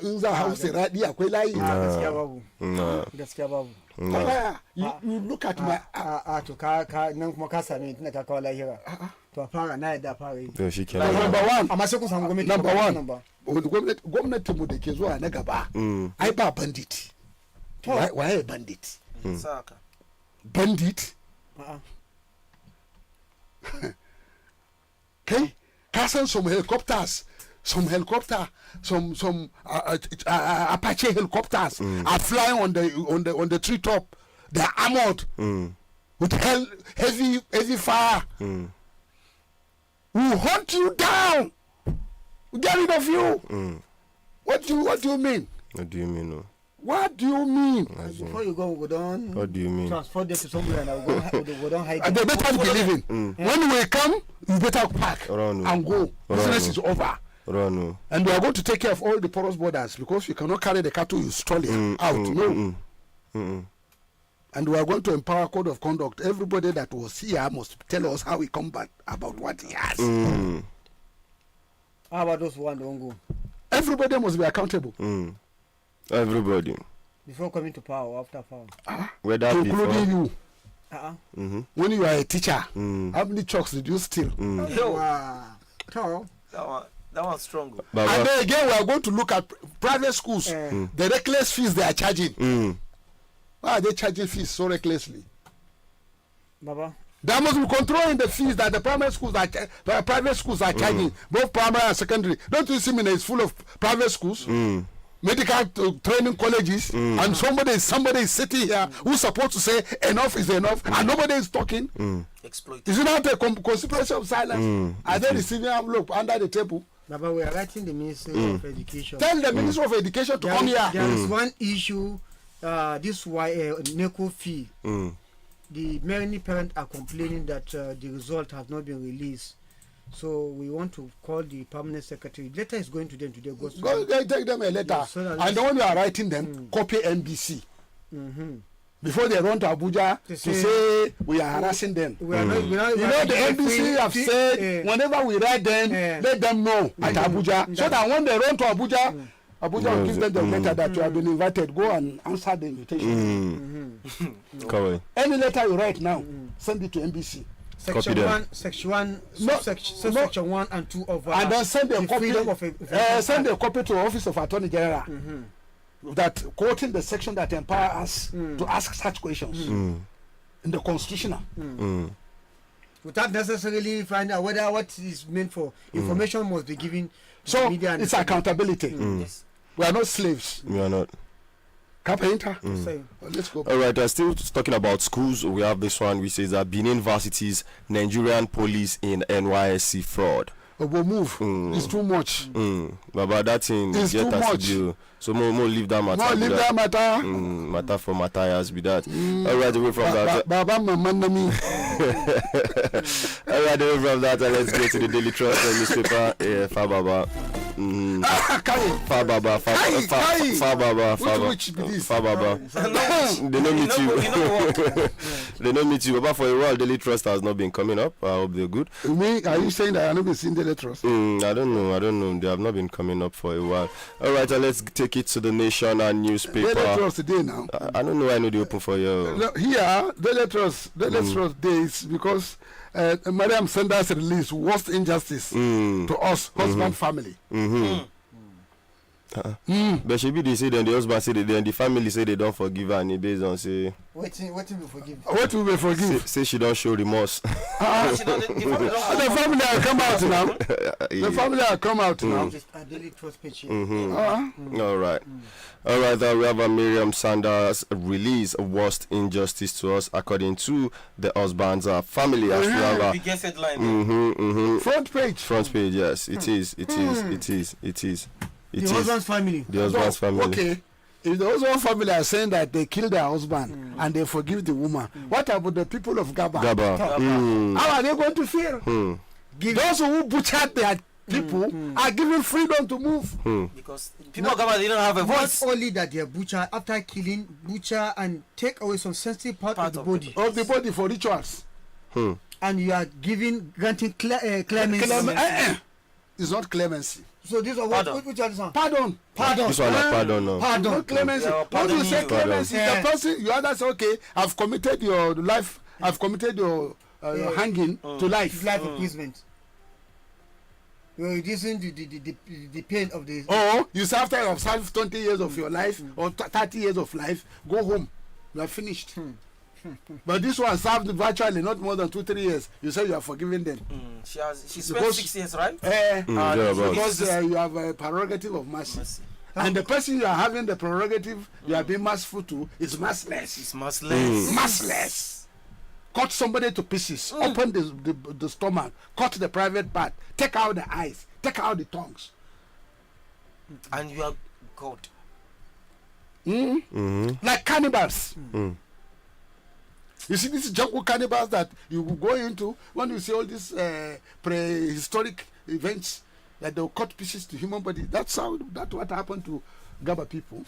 in za a hausa raɗi akwai layi. Gaskiya babu. Gaskiya babu. You look at my to ka nan kuma ka same tunda ka kawo lahira. To fara na yadda fara yi. To shikenan. Number one. Amma sai ku samu gwamnati. Number one. Gwamnati mu da ke zuwa na gaba. Ai ba bandit. Waye bandit? Saka. Bandit? Okay? Ka san some helicopters. Some Apache helicopters are flying on the treetop. They are armored with heavy fire. We hunt you down. We get rid of you. What do you mean? What do you mean? No? What do you mean? Before you go down. What do you mean? Transport them to somewhere and go down hide. They better believe in. When we come, you better pack and go. Business is over. And we are going to take care of all the porous borders because you cannot carry the cattle you stole out. No. And we are going to empower code of conduct. Everybody that was here must tell us how we come back about what he has. How about those who want to go? Everybody must be accountable. Everybody. Before coming to power or after power? Including you. When you are a teacher, how many chalks did you steal? Wow. That one's strong. And then again, we are going to look at private schools. The reckless fees they are charging. Why are they charging fees so recklessly? Baba. There must be control in the fees that the private schools are charging, both primary and secondary. Don't you see Mina is full of private schools, medical training colleges, and somebody is sitting here who's supposed to say enough is enough, and nobody is talking. Is it not a conspiracy of silence? Are they receiving envelope under the table? Baba, we are writing the Ministry of Education. Tell the Ministry of Education to come here. There is one issue. This NECO fee. The many parents are complaining that the result has not been released. So we want to call the permanent secretary. Letter is going to them today. Go take them a letter. So and the one you are writing them, copy NBC. Before they run to Abuja to say we are harassing them. The NBC have said whenever we write them, let them know at Abuja. So that when they run to Abuja, Abuja will give them the letter that you have been invited. Go and answer the invitation. Any letter you write now, send it to NBC. Section 1 and 2 of and then send a copy. Send a copy to the Office of Attorney General. That quoting the section that empower us to ask such questions in the constitutional. Without necessarily find out whether what is meant for. Information must be given. So it's accountability. Yes. We are not slaves. We are not. Carpenter. Let's go. All right. Still talking about schools. We have this one. We say that Benin Varsities, Nigerian police in NYSC fraud. We'll move. It's too much. But that thing is too much. So more leave that matter. More leave that matter. Matter for Matthias be that. All right, away from that. Baba Mamandami. All right, away from that. Let's go to the Daily Trust newspaper. Fababa. Fababa. They don't meet you. They don't meet you. But for a while, Daily Trust has not been coming up. I hope they're good. Are you saying that I have not been seeing Daily Trust? I don't know. They have not been coming up for a while. All right, let's take it to the Nation and newspaper. Daily Trust today now. I don't know why I know they open for you. No, here, Daily Trust days because Mariam Sanders released worst injustice to us, husband family. But she be they say then the husband say then the family say they don't forgive her and it based on say what will we forgive? What will we forgive? Say she don't show remorse. The family will come out now. The family will come out now. Just a Daily Trust page. All right. All right, we have a Miriam Sanders release worst injustice to us according to the husband's family. As we have biggest headline. Front page. Yes, it is. The husband's family. The husband's family. Okay. If the husband family are saying that they killed their husband and they forgive the woman, what about the people of Gaba? How are they going to feel? Those who butchered their people are given freedom to move. Because people of Gaba, they don't have a voice. Not only that they are butcher after killing, butcher and take away some sensitive part of the body. Of the body for rituals. And you are granting clemency. It's not clemency. So this is which are this one? Pardon. This one pardon. No. Pardon. No clemency. When you say clemency, the person you others okay, I've committed your life. I've committed your hanging to life. Life imprisonment. You're reducing the pain of the. Oh, you say after you have served 20 years of your life or 30 years of life, go home. You are finished. But this one served virtually not more than 2-3 years. You say you are forgiving them. She spent 6 years, right? Because you have a prerogative of mercy. And the person you are having the prerogative you are being merciful to is merciless. It's merciless. Merciless. Cut somebody to pieces. Open the stomach. Cut the private part. Take out the eyes. Take out the tongues. And you are God. Like cannibals. You see these jungle cannibals that you go into when you see all these prehistoric events that they'll cut pieces to human body. That's what happened to Gaba people.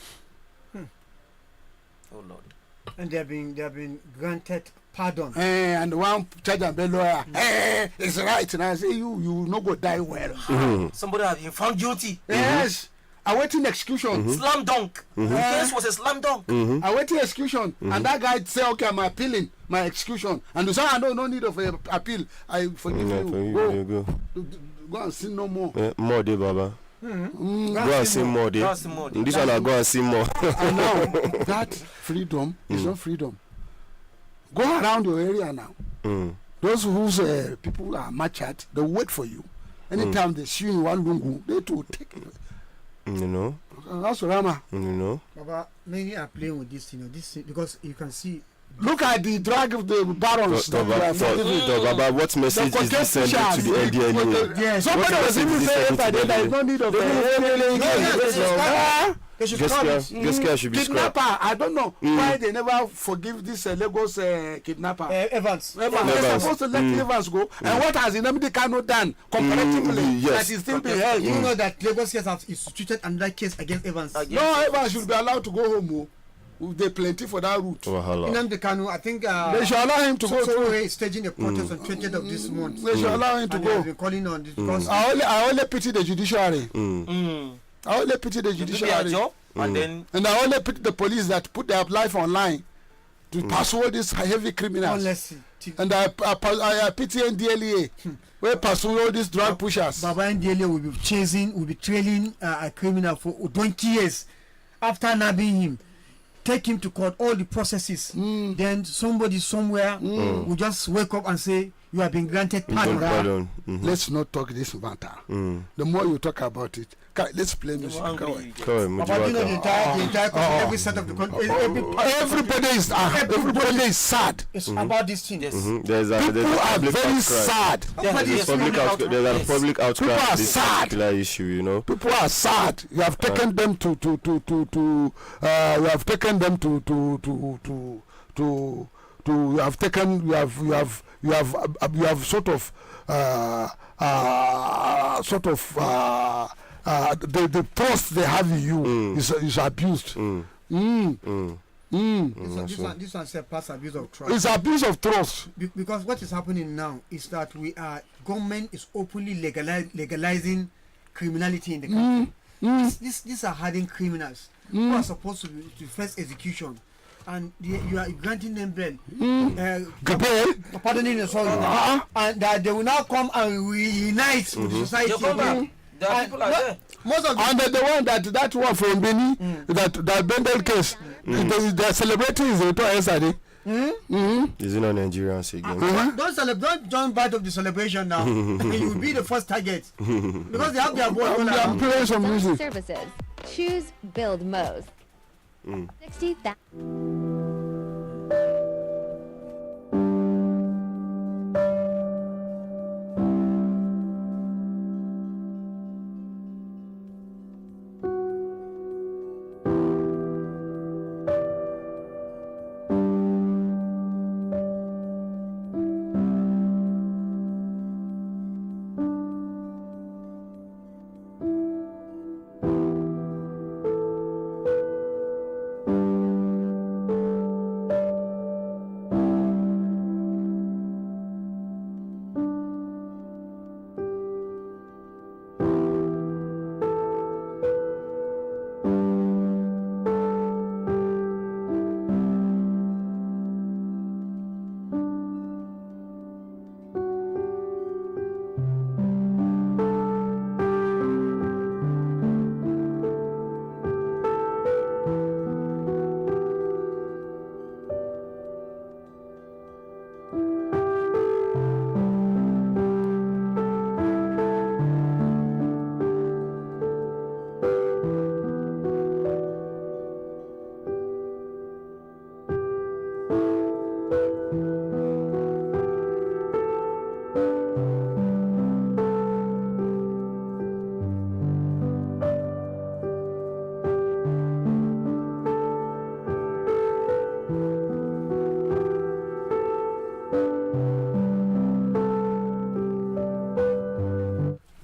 Oh Lord. And they have been granted pardon. And one judge and lawyer, it's right. And I say you no go die well. Somebody has been found guilty. Yes. awaiting execution. Slam dunk. The case was a slam dunk. Awaiting execution, and that guy say, "Okay, I'm appealing my execution," and you say, "No need of appeal. I forgive you. Go and sin no more." More day, Baba. Go and see more day. This one I go and see more. And now that freedom is not freedom. Go around your area now. Those whose people are matched, they wait for you. Anytime they see you in one room, they too take it. You know. That's Rama. You know. Baba, many are playing with this, because you can see. Look at the drag of the barons. Baba, what message is this sending to the NDLEA? Yes. Somebody was even saying that there is no need of Gaskiya should be scrapped. Kidnapper, I don't know why they never forgive this Lagos kidnapper. Evans. They're supposed to let Evans go. And what has Nnamdi Kanu done comparatively that is still being held? You know that Lagos has instituted another case against Evans. No, Evans should be allowed to go home. They plenty for that route. Nnamdi Kanu, I think they should allow him to go. So staging a protest on 20th of this month. They should allow him to go. Been calling on this because I only pity the judiciary. I only pity the judiciary. And I only pity the police that put their life online to pursue these heavy criminals. And I pity NDLEA. We pursue all these drug pushers. Baba NDLEA will be trailing a criminal for 20 years after nabbing him. Take him to court, all the processes. Then somebody somewhere will just wake up and say, "You have been granted pardon." Let's not talk this matter. The more you talk about it, let's play music. Every set of the country, everybody is sad. It's about this thing. People are very sad. There's a public outcry. People are sad. Issue, you know. People are sad. You have taken them to you have taken them to you have taken you have sort of the trust they have in you is abused. This one said past abuse of trust. It's abuse of trust. Because what is happening now is that government is openly legalizing criminality in the country. These are hardened criminals who are supposed to face execution, and you are granting them bail, pardoning the soul, and that they will now come and reunite with the society. There are people out there. Most of and the one that one from Benin, that Bendel case, they're celebrating his return yesterday. Is it not Nigerians again? Don't join part of the celebration now. You will be the first target because they have their board. I'm playing some music. Services. Choose Build Mo's. 60,000.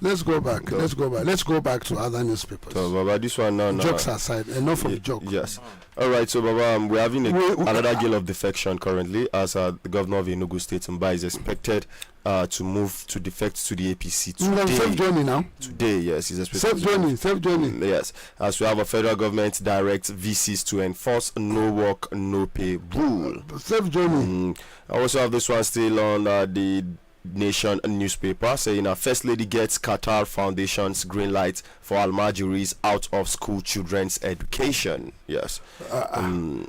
Let's go back. Let's go back to other newspapers. So, Baba, this one now. Jokes aside, enough of jokes. Yes. All right, so Baba, we're having another gale of defection currently, as the governor of Enugu State, Mba, is expected to move to defect to the APC today. Safe journey now. Today, yes, he's expected. Safe journey. Yes, as we have a federal government direct VCs to enforce no work, no pay rule. Safe journey. I also have this one still on the Nation newspaper saying First Lady gets Qatar Foundation's green light for Almajiris out of school children's education. Yes. I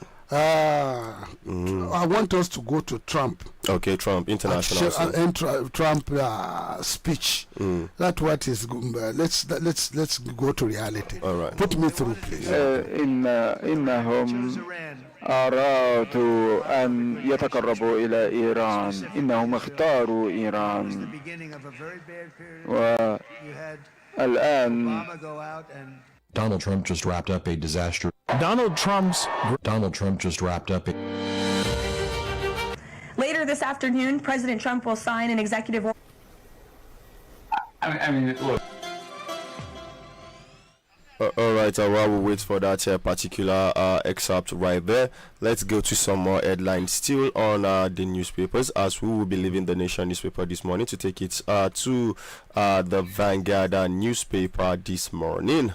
want us to go to Trump. Okay, Trump international. Trump speech. That's what is. Let's go to reality. All right. Put me through, please. إنهم أرادوا أن يتقربوا إلى إيران. إنهم اختاروا إيران. والآن Donald Trump just wrapped up a disaster. Donald Trump just wrapped up a... Later this afternoon, President Trump will sign an executive order. I mean, look. All right, while we wait for that particular excerpt right there, let's go to some more headlines still on the newspapers, as we will be leaving the Nation newspaper this morning to take it to the Vanguard newspaper this morning.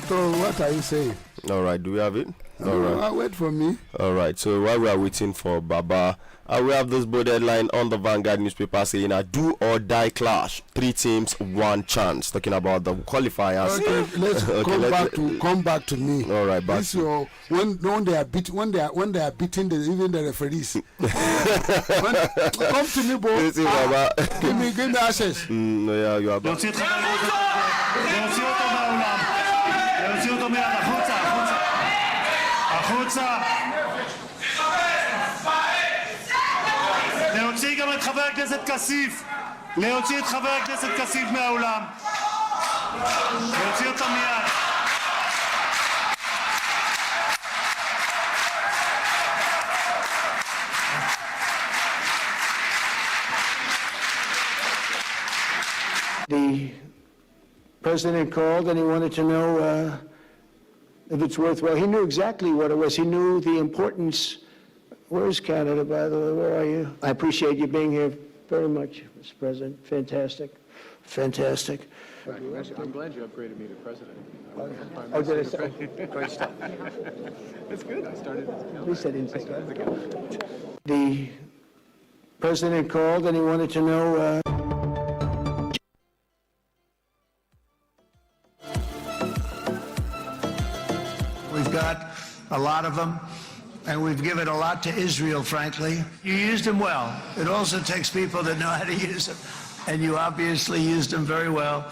So what are you saying? All right, do we have it? All right. Wait for me. All right, so while we are waiting for Baba, we have this bold headline on the Vanguard newspaper saying a do or die clash. 3 teams, 1 chance. Talking about the qualifiers. Okay, let's come back to me. All right, back. When they are beating even the referees. Come to me, boy. Give me access. Yeah, you are back. להוציא גם את חבר הכנסת כסיף, להוציא את חבר הכנסת כסיף מהאולם, להוציא אותו מיד. The president called and he wanted to know if it's worthwhile. He knew exactly what it was. He knew the importance. Where's Canada, by the way? Where are you? I appreciate you being here very much, Mr. President. Fantastic. Fantastic. I'm glad you upgraded me to president. Oh, did I say? Great stuff. That's good. I started. At least I didn't say that. The president called and he wanted to know. We've got a lot of them, and we've given a lot to Israel, frankly. You used them well. It also takes people that know how to use them, and you obviously used them very well.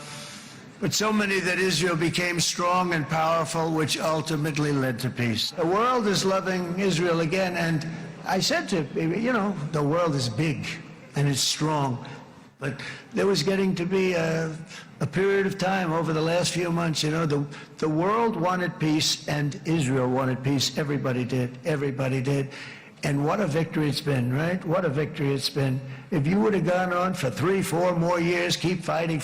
But so many that Israel became strong and powerful, which ultimately led to peace. The world is loving Israel again, and I said to people, the world is big and it's strong. But there was getting to be a period of time over the last few months, the world wanted peace and Israel wanted peace. Everybody did. Everybody did. And what a victory it's been, right? What a victory it's been. If you would have gone on for 3, 4 more years, keep fighting,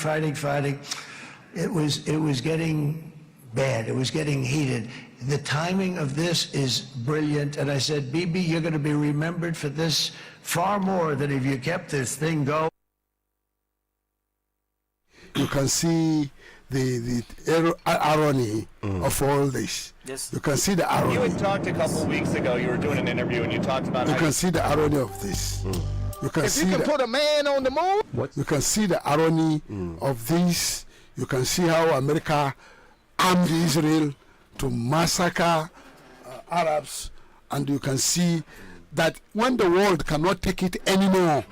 it was getting bad. It was getting heated. The timing of this is brilliant. And I said, Bibi, you're going to be remembered for this far more than if you kept this thing going. You can see the irony of all this. Yes. You can see the irony. You had talked a couple weeks ago. You were doing an interview and you talked about. You can see the irony of this. You can if see you can put a man on the moon. What? You can see the irony of this. You can see how America armed Israel to massacre Arabs, and you can see that when the world cannot take it anymore,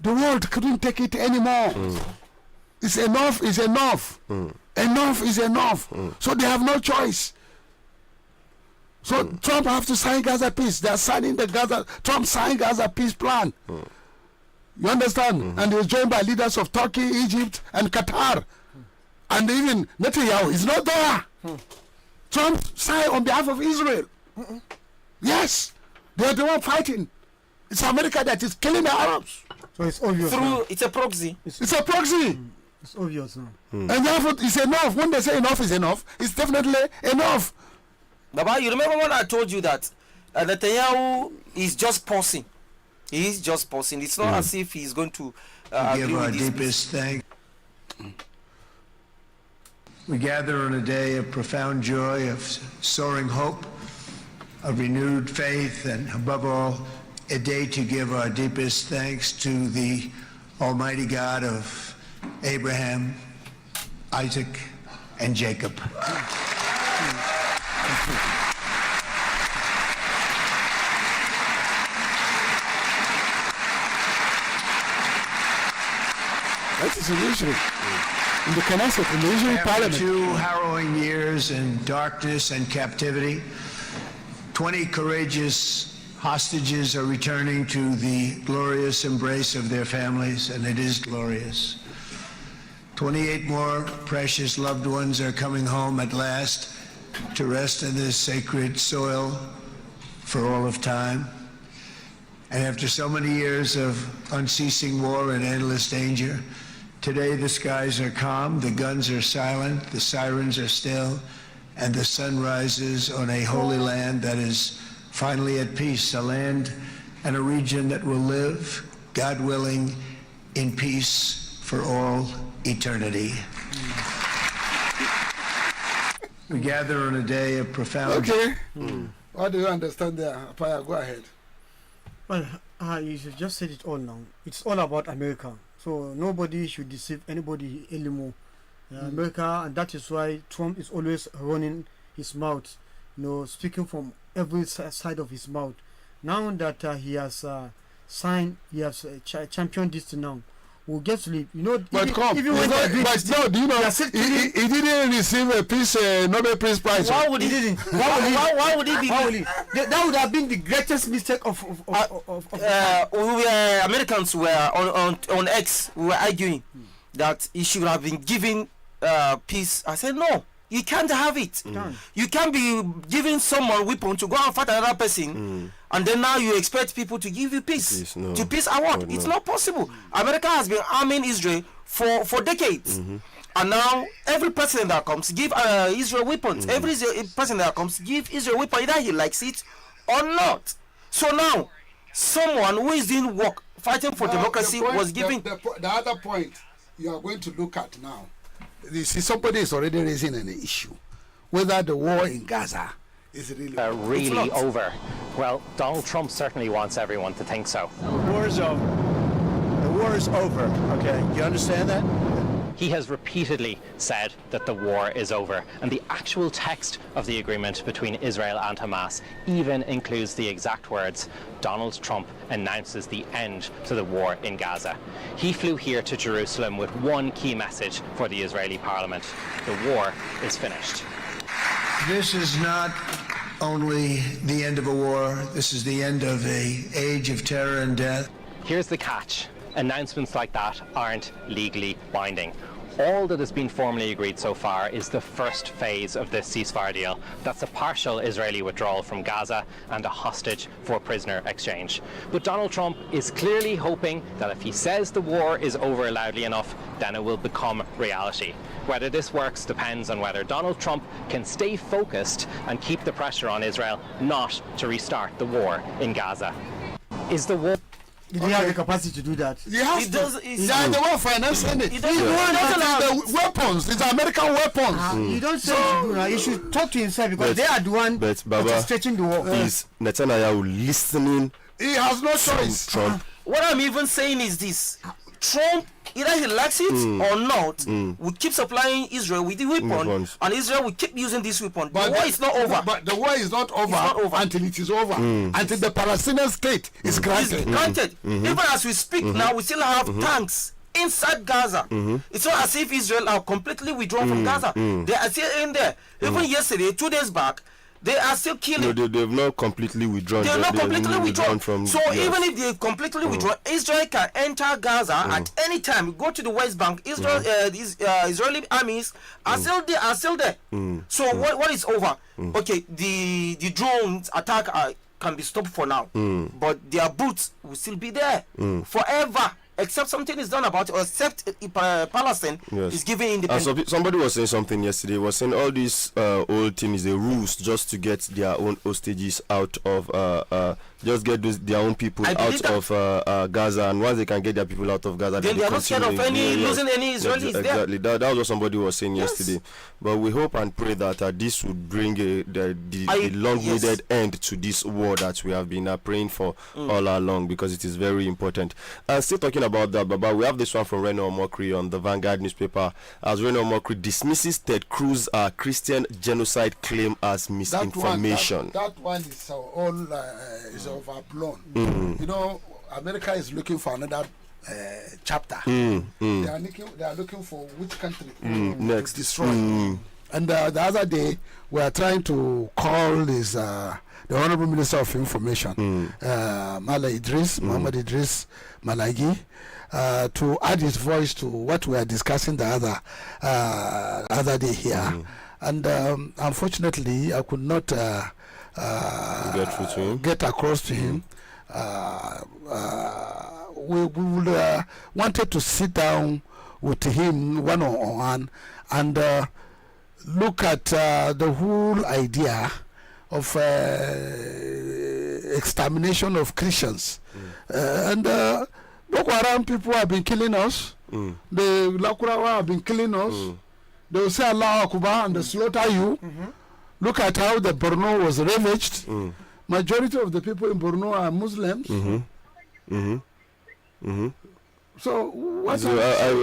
the world couldn't take it anymore. It's enough is enough. Enough is enough. So they have no choice. So Trump have to sign Gaza peace. They are signing Trump signed Gaza peace plan. You understand? And he was joined by leaders of Turkey, Egypt, and Qatar. And even Netanyahu is not there. Trump signed on behalf of Israel. Yes. They are the one fighting. It's America that is killing the Arabs. So it's obvious. It's a proxy. It's a proxy. It's obvious now. And therefore, it's enough. When they say enough is enough, it's definitely enough. Baba, you remember when I told you that Netanyahu is just pausing? He is just pausing. It's not as if he's going to give our deepest thanks. We gather on a day of profound joy, of soaring hope, of renewed faith, and above all, a day to give our deepest thanks to the Almighty God of Abraham, Isaac, and Jacob. That is unusual. In the Knesset, in the Israeli parliament. After 2 harrowing years in darkness and captivity, 20 courageous hostages are returning to the glorious embrace of their families, and it is glorious. 28 more precious loved ones are coming home at last to rest in this sacred soil for all of time. And after so many years of unceasing war and endless danger, today the skies are calm, the guns are silent, the sirens are still, and the sun rises on a holy land that is finally at peace, a land and a region that will live, God willing, in peace for all eternity. We gather on a day of profound... Okay. What do you understand there? Apaya, go ahead. Well, you just said it all now. It's all about America. So nobody should deceive anybody anymore. America, and that is why Trump is always running his mouth, speaking from every side of his mouth. Now that he has signed, he has championed this now. We'll get sleep. But do you know he didn't receive a Nobel Peace Prize. Why would he didn't? Why would he be? That would have been the greatest mistake of Americans were on X. We were arguing that he should have been given peace. I said no. You can't have it. You can't be giving someone weapon to go and fight another person, and then now you expect people to give you peace. To peace award. It's not possible. America has been arming Israel for decades. And now every president that comes give Israel weapons. Every president that comes give Israel weapons, either he likes it or not. So now someone who is doing work fighting for democracy was giving the other point you are going to look at now. You see, somebody is already raising an issue whether the war in Gaza is really over. Well, Donald Trump certainly wants everyone to think so. The war is over. The war is over. Okay, you understand that? He has repeatedly said that the war is over, and the actual text of the agreement between Israel and Hamas even includes the exact words, Donald Trump announces the end to the war in Gaza. He flew here to Jerusalem with one key message for the Israeli parliament: the war is finished. This is not only the end of a war, this is the end of an age of terror and death. Here's the catch. Announcements like that aren't legally binding. All that has been formally agreed so far is the first phase of this ceasefire deal. That's a partial Israeli withdrawal from Gaza and a hostage for prisoner exchange. But Donald Trump is clearly hoping that if he says the war is over loudly enough, then it will become reality. Whether this works depends on whether Donald Trump can stay focused and keep the pressure on Israel not to restart the war in Gaza. Is the war... Did he have the capacity to do that? He has to. They are the one financing it. The weapons. It's American weapons. You don't say he should talk to himself because they are the one that is stretching the war. Is Netanyahu listening? He has no choice. Trump. What I'm even saying is this: Trump, either he likes it or not, will keep supplying Israel with the weapon, and Israel will keep using this weapon. But the war is not over. But the war is not over, until it is over. Until the Palestinian state is granted. Even as we speak now, we still have tanks inside Gaza. It's not as if Israel are completely withdrawn from Gaza. They are still in there. Even yesterday, 2 days back, they are still killing. No, they've not completely withdrawn. They're not completely withdrawn from. So even if they completely withdraw, Israel can enter Gaza at any time. Go to the West Bank. Israel, Israeli armies are still there. So what is over? Okay, the drones attack can be stopped for now, but their boots will still be there forever. except something is done about it, or except Palestine is given independence. Somebody was saying something yesterday. Was saying all these old things, the rules just to get their own hostages out of just get their own people out of Gaza, and once they can get their people out of Gaza, then they are not scared of losing any Israelis there. Exactly. That was what somebody was saying yesterday. But we hope and pray that this would bring the long-needed end to this war that we have been praying for all along, because it is very important. And still talking about that, Baba, we have this one from Reno Omokri on the Vanguard newspaper, as Reno Omokri dismisses Ted Cruz Christian genocide claim as misinformation. That one is all is overblown. You know, America is looking for another chapter. They are looking for which country next to destroy. And the other day, we are trying to call this the Honorable Minister of Information, Muhammad Idris Malagi, to add his voice to what we are discussing the other day here. And unfortunately, I could not get across to him. We would wanted to sit down with him one-on-one and look at the whole idea of extermination of Christians. And Boko Haram people have been killing us. The Lakurawa have been killing us. They will say Allah Akbar and they slaughter you. Look at how the Borno was ravaged. Majority of the people in Borno are Muslims. So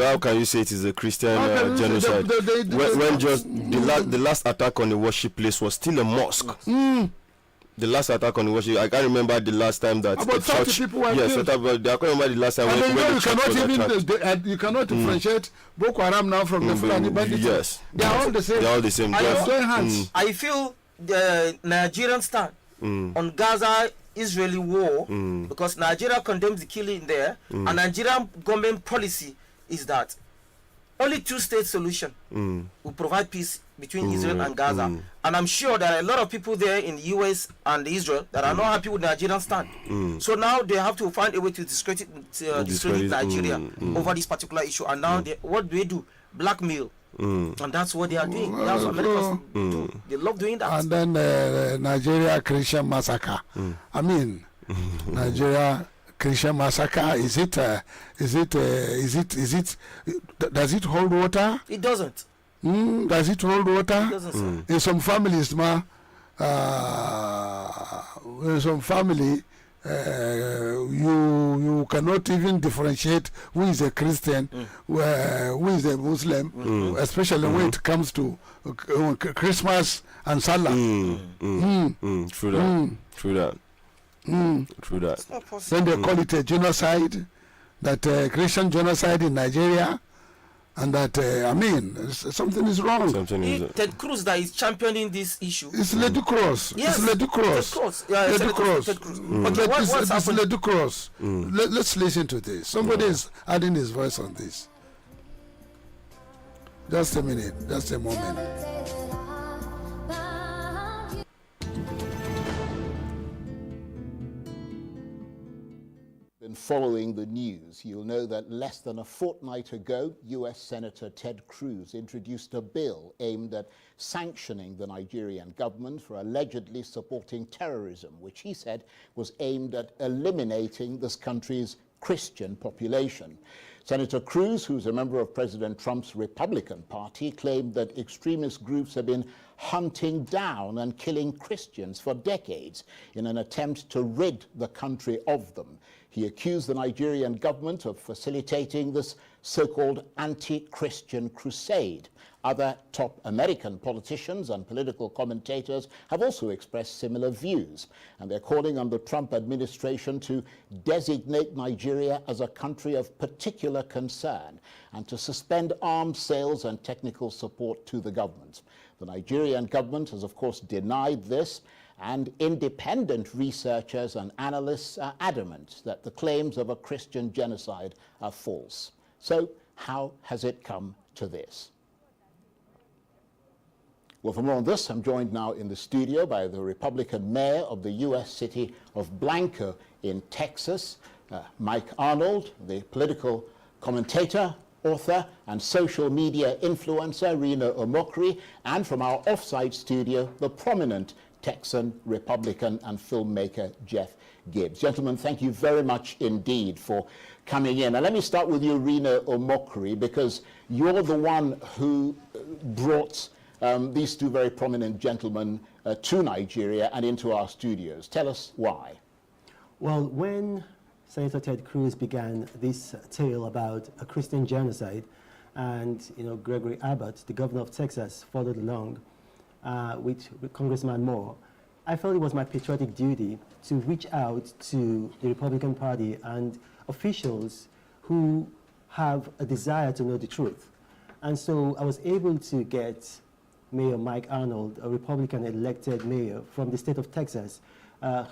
how can you say it is a Christian genocide when just the last attack on the worship place was still a mosque? The last attack on the worship, I can't remember the last time that about 30 people were killed. I can't remember the last time. And you cannot differentiate Boko Haram now from the Fulani bandits. Yes, they are all the same. They are all the same. I feel the Nigerian stand on Gaza Israeli war, because Nigeria condemns the killing there, and Nigerian government policy is that only two-state solution will provide peace between Israel and Gaza. And I'm sure there are a lot of people there in the US and Israel that are not happy with Nigerian stand. So now they have to find a way to discredit Nigeria over this particular issue. And now what do? Blackmail. And that's what they are doing. That's what Americans do. They love doing that. And then Nigeria Christian massacre. I mean, Nigeria Christian massacre. Does it hold water? It doesn't. Does it hold water? It doesn't. In some families, in some family, you cannot even differentiate who is a Christian, who is a Muslim, especially when it comes to Christmas and Salah. True that. True that. True that. Then they call it a genocide, that Christian genocide in Nigeria. And that, something is wrong. Ted Cruz that is championing this issue. It's ludicrous. Yes. It's ludicrous. Ludicrous. It's ludicrous. Let's listen to this. Somebody is adding his voice on this. Just a minute. Just a moment. Following the news, you'll know that less than a fortnight ago, US Senator Ted Cruz introduced a bill aimed at sanctioning the Nigerian government for allegedly supporting terrorism, which he said was aimed at eliminating this country's Christian population. Senator Cruz, who's a member of President Trump's Republican Party, claimed that extremist groups have been hunting down and killing Christians for decades in an attempt to rid the country of them. He accused the Nigerian government of facilitating this so-called anti-Christian crusade. Other top American politicians and political commentators have also expressed similar views, and they're calling on the Trump administration to designate Nigeria as a country of particular concern and to suspend arms sales and technical support to the government. The Nigerian government has, of course, denied this, and independent researchers and analysts are adamant that the claims of a Christian genocide are false. So, how has it come to this? Well, for more on this, I'm joined now in the studio by the Republican mayor of the U.S. city of Blanco in Texas, Mike Arnold, the political commentator, author, and social media influencer, Rena Omokri, and from our offsite studio, the prominent Texan Republican and filmmaker Jeff Gibbs. Gentlemen, thank you very much indeed for coming in. And let me start with you, Rena Omokri, because you're the one who brought these two very prominent gentlemen to Nigeria and into our studios. Tell us why. Well, when Senator Ted Cruz began this tale about a Christian genocide, and Gregory Abbott, the governor of Texas, followed along with Congressman Moore, I felt it was my patriotic duty to reach out to the Republican Party and officials who have a desire to know the truth. And so I was able to get Mayor Mike Arnold, a Republican elected mayor from the state of Texas,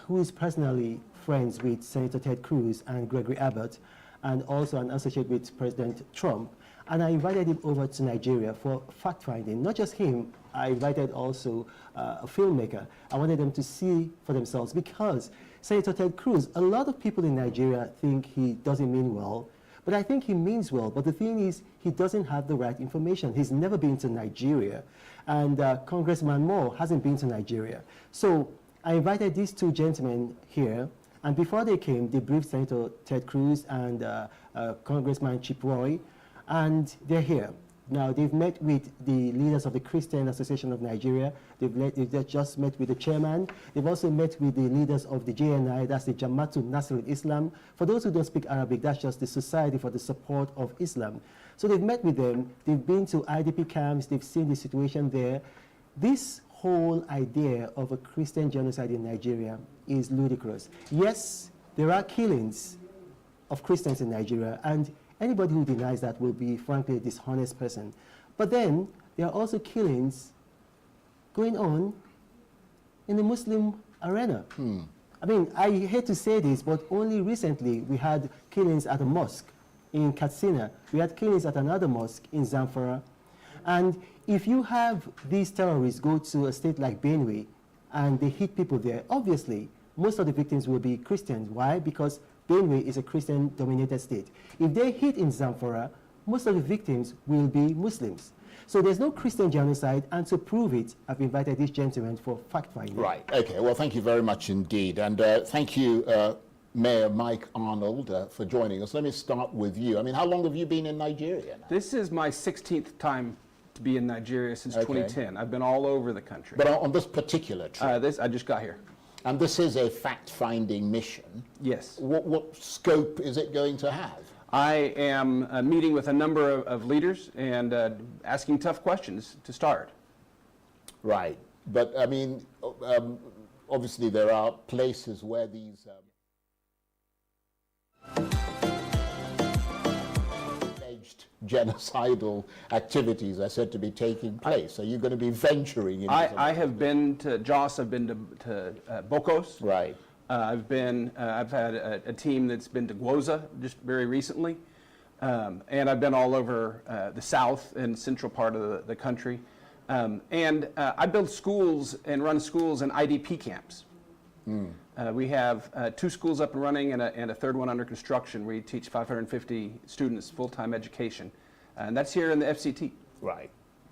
who is personally friends with Senator Ted Cruz and Gregory Abbott, and also an associate with President Trump. And I invited him over to Nigeria for fact-finding. Not just him, I invited also a filmmaker. I wanted them to see for themselves, because Senator Ted Cruz, a lot of people in Nigeria think he doesn't mean well, but I think he means well. But the thing is, he doesn't have the right information. He's never been to Nigeria. And Congressman Moore hasn't been to Nigeria. So I invited these two gentlemen here, and before they came, they briefed Senator Ted Cruz and Congressman Chip Roy, and they're here. Now, they've met with the leaders of the Christian Association of Nigeria. They've just met with the chairman. They've also met with the leaders of the JNI, that's the Jamaatul Nasrul Islam. For those who don't speak Arabic, that's just the Society for the Support of Islam. So they've met with them. They've been to IDP camps. They've seen the situation there. This whole idea of a Christian genocide in Nigeria is ludicrous. Yes, there are killings of Christians in Nigeria, and anybody who denies that will be, frankly, a dishonest person. But then there are also killings going on in the Muslim arena. I mean, I hate to say this, but only recently we had killings at a mosque in Katsina. We had killings at another mosque in Zamfara. And if you have these terrorists go to a state like Benue and they hit people there, obviously most of the victims will be Christians. Why? Because Benue is a Christian-dominated state. If they hit in Zamfara, most of the victims will be Muslims. So there's no Christian genocide, and to prove it, I've invited these gentlemen for fact-finding. Right, okay, well, thank you very much indeed. And thank you, Mayor Mike Arnold, for joining us. Let me start with you. I mean, how long have you been in Nigeria now? This is my 16th time to be in Nigeria since 2010. I've been all over the country. But on this particular trip? I just got here. And this is a fact-finding mission. Yes. What scope is it going to have? I am meeting with a number of leaders and asking tough questions to start. Right. But, I mean, obviously there are places where these alleged genocidal activities are said to be taking place. Are you going to be venturing into I have been to Jos, I've been to Bokos. Right. I've had a team that's been to Gwoza just very recently. And I've been all over the south and central part of the country. I build schools and run schools in IDP camps. We have 2 schools up and running and a third one under construction. We teach 550 students full-time education. And that's here in the FCT. Right.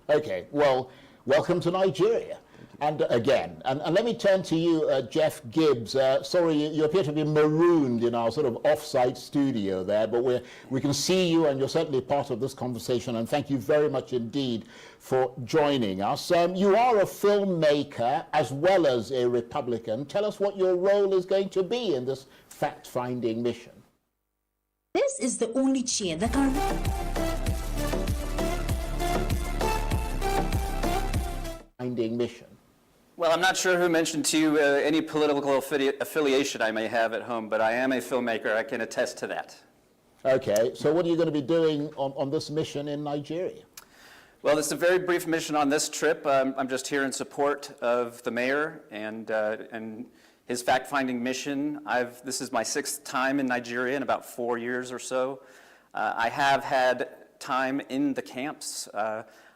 Okay. Well, welcome to Nigeria. And again, and let me turn to you, Jeff Gibbs. Sorry, you appear to be marooned in our sort of off-site studio there, but we can see you, and you're certainly part of this conversation, and thank you very much indeed for joining us. You are a filmmaker as well as a Republican. Tell us what your role is going to be in this fact-finding mission. This is the only chair that can... Finding mission. Well, I'm not sure who mentioned to you any political affiliation I may have at home, but I am a filmmaker. I can attest to that. Okay, so what are you going to be doing on this mission in Nigeria? Well, it's a very brief mission on this trip. I'm just here in support of the mayor and his fact-finding mission. This is my 6th time in Nigeria in about 4 years or so. I have had time in the camps.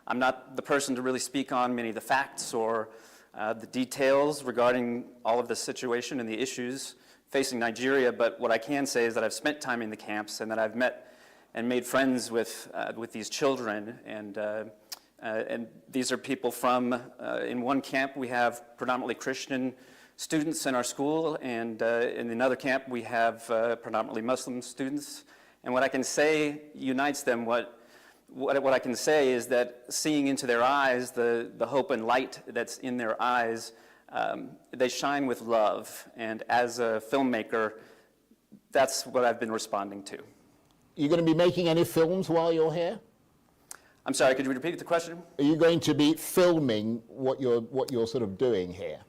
I'm not the person to really speak on many of the facts or the details regarding all of the situation and the issues facing Nigeria, but what I can say is that I've spent time in the camps and that I've met and made friends with these children, and these are people from, in one camp we have predominantly Christian students in our school, and in another camp we have predominantly Muslim students. And what I can say unites them. What I can say is that seeing into their eyes, the hope and light that's in their eyes, they shine with love. And as a filmmaker, that's what I've been responding to. You're going to be making any films while you're here? I'm sorry, could you repeat the question? Are you going to be filming what you're sort of doing here?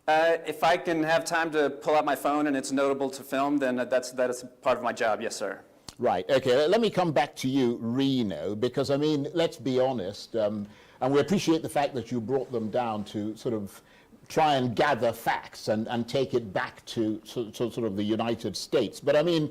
If I can have time to pull out my phone and it's notable to film, then that is part of my job, yes, sir. Right, okay, let me come back to you, Reno, because I mean, let's be honest, and we appreciate the fact that you brought them down to sort of try and gather facts and take it back to sort of the United States. But I mean,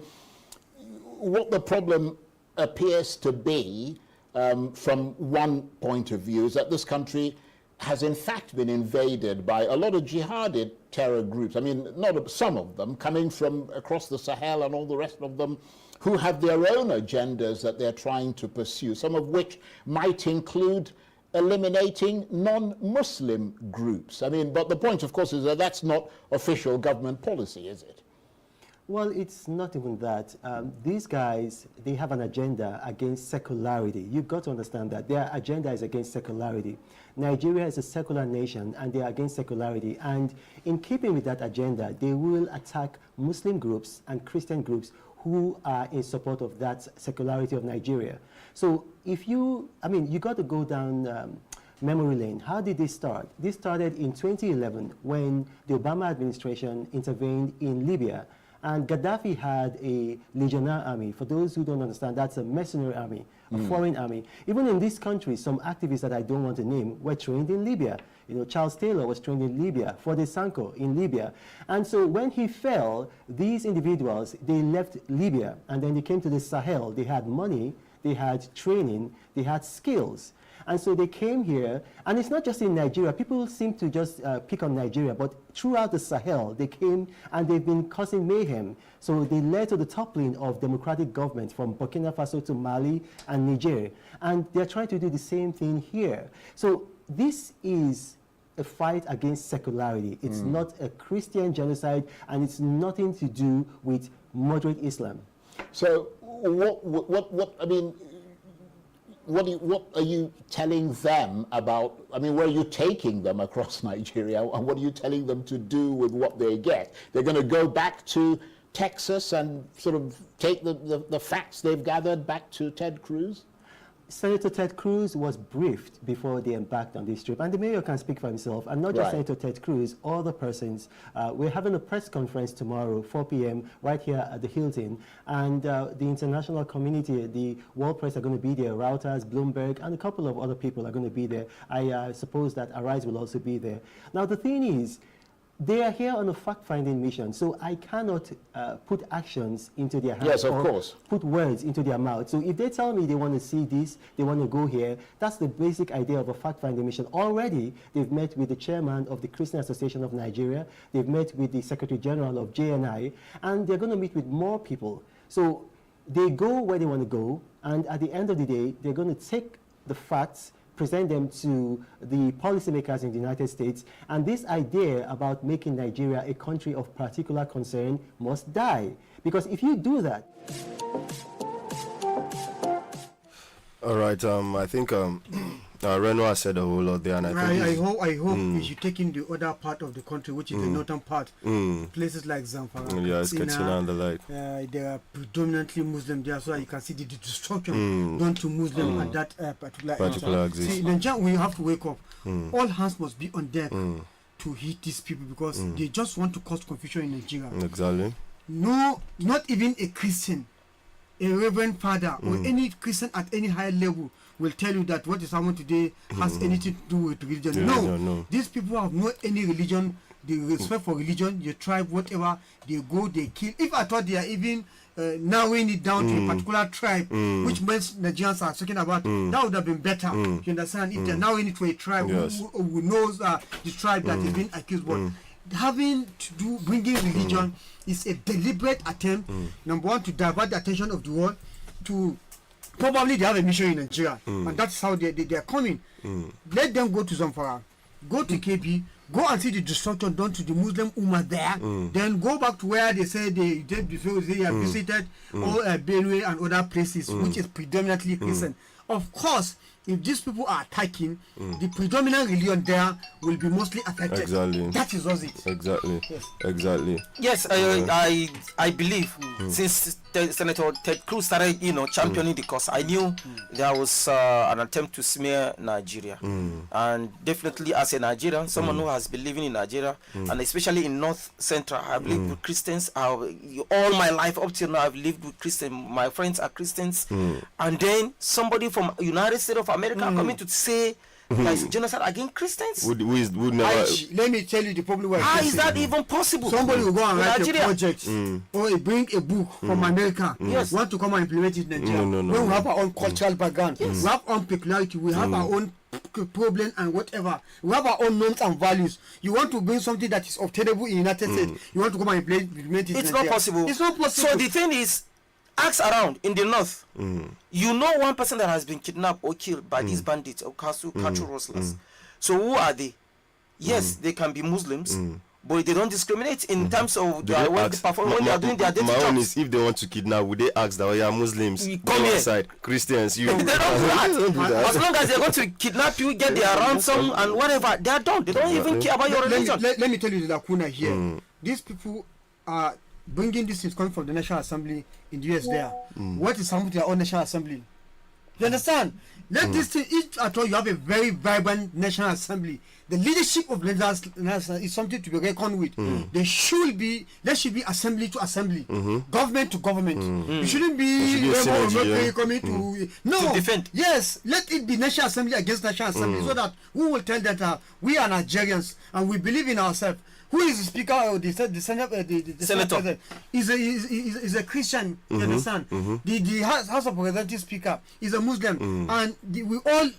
what the problem appears to be, from one point of view, is that this country has in fact been invaded by a lot of jihadi terror groups. I mean, some of them coming from across the Sahel and all the rest of them, who have their own agendas that they're trying to pursue, some of which might include eliminating non-Muslim groups. I mean, but the point, of course, is that that's not official government policy, is it? Well, it's not even that. These guys, they have an agenda against secularity. You've got to understand that. Their agenda is against secularity. Nigeria is a secular nation, and they are against secularity. And in keeping with that agenda, they will attack Muslim groups and Christian groups who are in support of that secularity of Nigeria. So if you got to go down memory lane. How did this start? This started in 2011 when the Obama administration intervened in Libya. And Gaddafi had a legionnaire army. For those who don't understand, that's a mercenary army, a foreign army. Even in this country, some activists that I don't want to name were trained in Libya. You know, Charles Taylor was trained in Libya, Fode Sanko in Libya. And so when he fell, these individuals, they left Libya and then they came to the Sahel. They had money, they had training, they had skills. And so they came here, and it's not just in Nigeria. People seem to just pick on Nigeria, but throughout the Sahel, they came and they've been causing mayhem. So they led to the toppling of democratic governments from Burkina Faso to Mali and Niger. And they're trying to do the same thing here. So this is a fight against secularity. It's not a Christian genocide, and it's nothing to do with moderate Islam. So what are you telling them about, I mean, where are you taking them across Nigeria, and what are you telling them to do with what they get? They're going to go back to Texas and sort of take the facts they've gathered back to Ted Cruz? Senator Ted Cruz was briefed before they embarked on this trip, and the mayor can speak for himself, and not just Senator Ted Cruz, all the persons. We're having a press conference tomorrow, 4 p.m., right here at the Hilton, and the international community, the world press are going to be there, Reuters, Bloomberg, and a couple of other people are going to be there. I suppose that Arise will also be there. Now, the thing is, they are here on a fact-finding mission, so I cannot put actions into their hands. Yes, of course. Put words into their mouth. So if they tell me they want to see this, they want to go here, that's the basic idea of a fact-finding mission. Already, they've met with the chairman of the Christian Association of Nigeria, they've met with the Secretary General of JNI, and they're going to meet with more people. So they go where they want to go, and at the end of the day, they're going to take the facts, present them to the policymakers in the United States, and this idea about making Nigeria a country of particular concern must die. Because if you do that... All right, I think Renoir said a whole lot there, and I hope we should take in the other part of the country, which is the northern part, places like Zamfara, Katsina and the like. They are predominantly Muslim there, so you can see the destruction done to Muslim at that particular area. See, in Nigeria, we have to wake up. All hands must be on deck to hit these people, because they just want to cause confusion in Nigeria. Exactly. No, not even a Christian, a reverend father, or any Christian at any higher level will tell you that what is happening today has anything to do with religion. No, these people have no any religion. They respect for religion, your tribe, whatever. They go, they kill. If I thought they are even narrowing it down to a particular tribe, which most Nigerians are talking about, that would have been better. You understand? If they're narrowing it to a tribe who knows the tribe that is being accused. But having to do bringing religion is a deliberate attempt. Number one, to divert the attention of the world to probably they have a mission in Nigeria, and that's how they are coming. Let them go to Zamfara, go to KB, go and see the destruction done to the Muslim Ummah there. Then go back to where they say they have visited all Benue and other places, which is predominantly Christian. Of course, if these people are attacking, the predominant religion there will be mostly affected. Exactly. That is what it. Exactly. Yes. Exactly. Yes, I believe since Senator Ted Cruz started, championing the cause, I knew there was an attempt to smear Nigeria, and definitely as a Nigerian, someone who has been living in Nigeria, and especially in North Central, I've lived with Christians. All my life up till now, I've lived with Christians. My friends are Christians, and then somebody from United States of America coming to say there's genocide against Christians. Would never. Let me tell you the problem. How is that even possible? Somebody will go and write Nigeria? a project or bring a book from America. Yes. Want to come and implement it in Nigeria. No. When we have our own cultural background, we have our own peculiarity, we have our own problem and whatever. We have our own norms and values. You want to bring something that is obtainable in the United States. You want to come and implement it. It's in not Nigeria. possible. It's not possible. So the thing is, ask around in the north. You know one person that has been kidnapped or killed by these bandits or cattle rustlers. So who are they? Yes, they can be Muslims, but they don't discriminate in terms of when they are doing their daily My own jobs. is, if they want to kidnap, would they ask that, oh yeah, Muslims, Come go here. outside, Christians, you. They don't do that. As long as they're going to kidnap you, get their ransom and whatever, they are done. They don't even care about your religion. Let me tell you the lacuna here. These people are bringing this is coming from the National Assembly in the US there. What is happening to their own National Assembly? You understand? Let this thing, if at all you have a very vibrant National Assembly, the leadership of the National Assembly is something to be reckoned with. There should be assembly to assembly, government to government. You shouldn't be coming to to defend. Yes, let it be National Assembly against National Assembly, so that we will tell that we are Nigerians and we believe in ourselves. Who is the speaker or the senator? Is a Christian. You understand? The House of Representatives speaker is a Muslim, and we all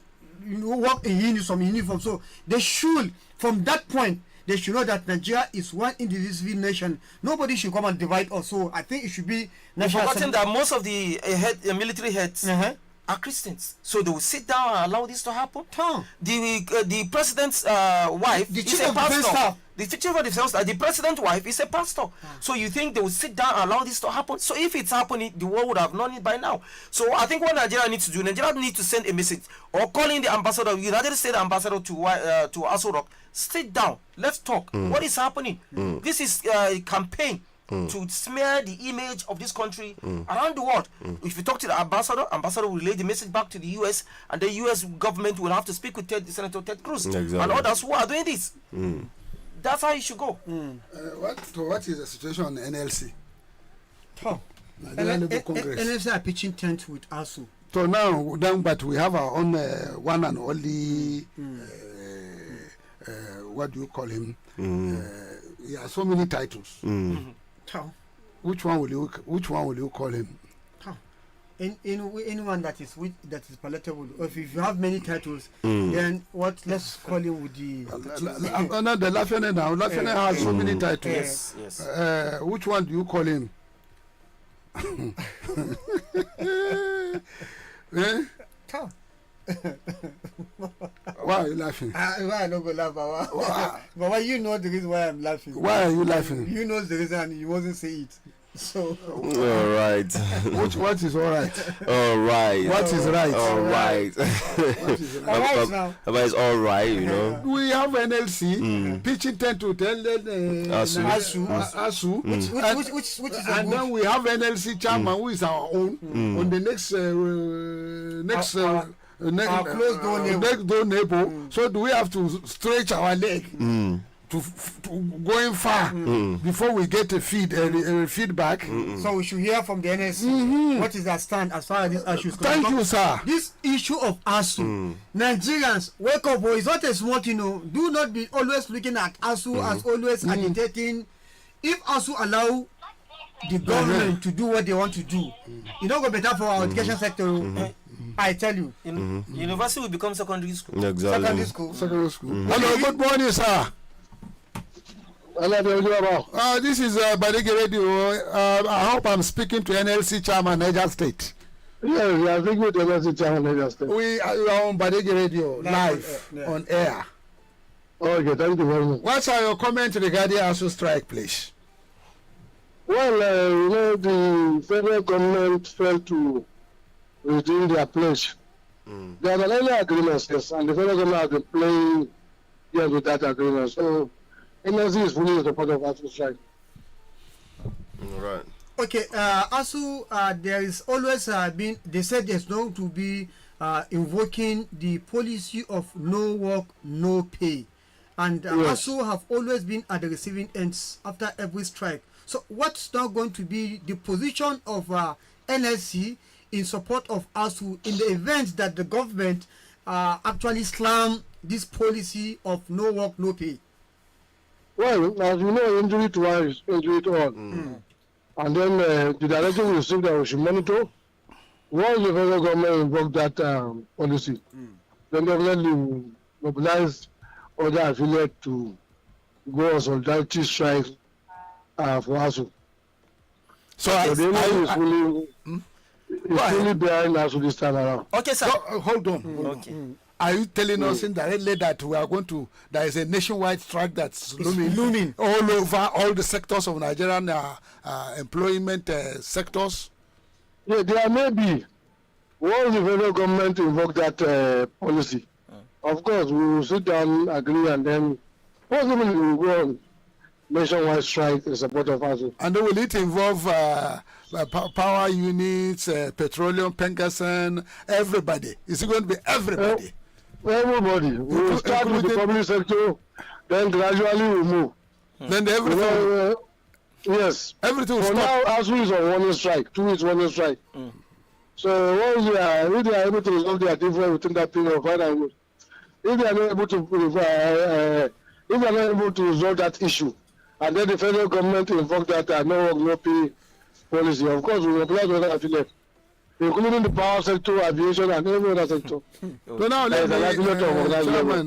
work in uniform. So they should, from that point, they should know that Nigeria is one indivisible nation. Nobody should come and divide us. So I think it should be national. Forgotten that most of the military heads are Christians, so they will sit down and allow this to happen. The president's wife is a pastor. The chief of defense staff, the president's wife is a pastor. So you think they will sit down and allow this to happen? So if it's happening, the world would have known it by now. So I think what Nigeria needs to do, Nigeria needs to send a message or call in the ambassador, United States ambassador to Aso Rock. Sit down, let's talk. What is happening? This is a campaign to smear the image of this country around the world. If you talk to the ambassador will relay the message back to the US, and the US government will have to speak with Senator Ted Cruz and others who are doing this. That's how it should go. What is the situation on the NLC? NLC are pitching tent with ASU. So now, but we have our own one and only, what do you call him? Yeah, so many titles. Which one will you call him? Anyone that is palatable. If you have many titles, then let's call him with the. No, the Lafayette now. Lafayette has so many titles. Yes. Which one do you call him? Why are you laughing? Why I don't go laugh, Baba? Baba, you know the reason why I'm laughing. Why are you laughing? You know the reason, and you wasn't say it. So. All right. What is all right? All right. What is right? All right. What is all right now? But it's all right, you know. We have NLC pitching tent to tell ASU. Which is and then we have NLC chairman who is our own on the next next door neighbor. So do we have to stretch our leg to going far before we get a feedback? So we should hear from the NSC what is their stand as far as this issue is concerned. Thank you, sir. This issue of ASU, Nigerians, wake up, boy. It's not a small thing. Do not be always looking at ASU as always agitating. If ASU allow the government to do what they want to do, it don't go better for our education sector. I tell you, university will become secondary school. Exactly. Secondary school. Hello, good morning, sir. This is Badeggi Radio. I hope I'm speaking to NLC Chairman Niger State. Yes, I think with NLC Chairman Niger State. We are on Badeggi Radio, live, on air. Okay, thank you very much. What are your comments regarding ASU strike, please? Well, the federal government failed to redeem their pledge. There are many agreements, yes, and the federal government has been playing with that agreement. So, NLC is fully in support of ASU strike. All right. Okay, ASU, there is always been, they said there's going to be invoking the policy of no work, no pay. And Yes. ASU have always been at the receiving ends after every strike. So what's now going to be the position of NLC in support of ASU in the event that the government actually slam this policy of no work, no pay? Well, as you know, injury to one is injury to all. And then the direction we received that we should monitor. Once the federal government invoked that policy, then definitely we mobilize other affiliates to go on solidarity strike for ASU. So the NLC is fully behind ASU this time around. Okay, sir. Hold on. Okay. Are you telling us indirectly that we are going to, there is a nationwide strike that's looming all over all the sectors of Nigerian employment sectors? Yeah, there may be. Once the federal government invoke that policy, of course, we will sit down, agree, and then possibly we will go on nationwide strike in support of ASU. And will it involve power units, petroleum, Pengasan, everybody? Is it going to be everybody? Everybody. We will start with the public sector, then gradually we move. Then everything. Yes. Everything will For stop. now, ASU is on warning strike. 2 weeks warning strike. So once if they are able to resolve their difference within that period of time, if they are not able to resolve that issue, and then the federal government invoke that no work, no pay policy, of course we will apply to other affiliates, including the power sector, aviation, and every other sector. So now let me,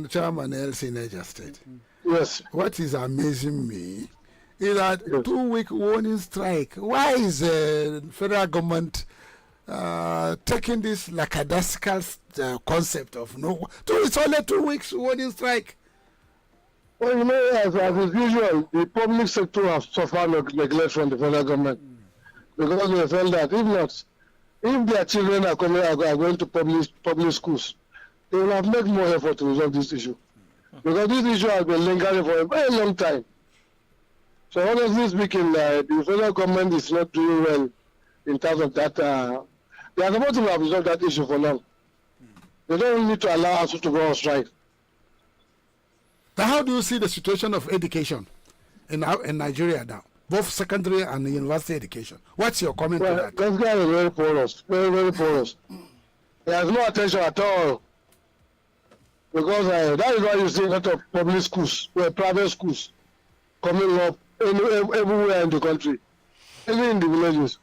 Chairman Elsie Niger State. Yes. What is amazing me is that 2-week warning strike. Why is the federal government taking this lackadaisical concept of no? It's only 2 weeks warning strike. Well, you know, as is usual, the public sector has suffered neglect from the federal government because they felt that if their children are going to public schools, they will have made more effort to resolve this issue. Because this issue has been lingering for a very long time. So honestly speaking, the federal government is not doing well in terms of that. They are supposed to have resolved that issue for long. They don't need to allow us to go on strike. Now, how do you see the situation of education in Nigeria now, both secondary and university education? What's your comment on that? This guy is very porous, very, very porous. He has no attention at all. Because that is why you see a lot of public schools, private schools, coming up everywhere in the country, even in the villages.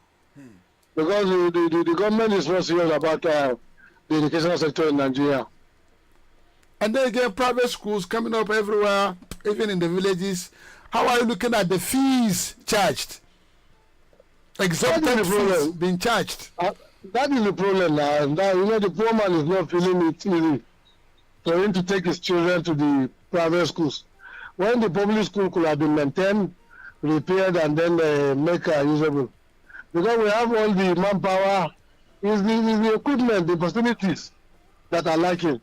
Because the government is not serious about the educational sector in Nigeria. And then again, private schools coming up everywhere, even in the villages. How are you looking at the fees charged? Exorbitant fees being charged. That is the problem now. The poor man is not feeling it easy for him to take his children to the private schools. When the public school could have been maintained, repaired, and then make usable. Because we have all the manpower, is the equipment, the facilities that are lacking.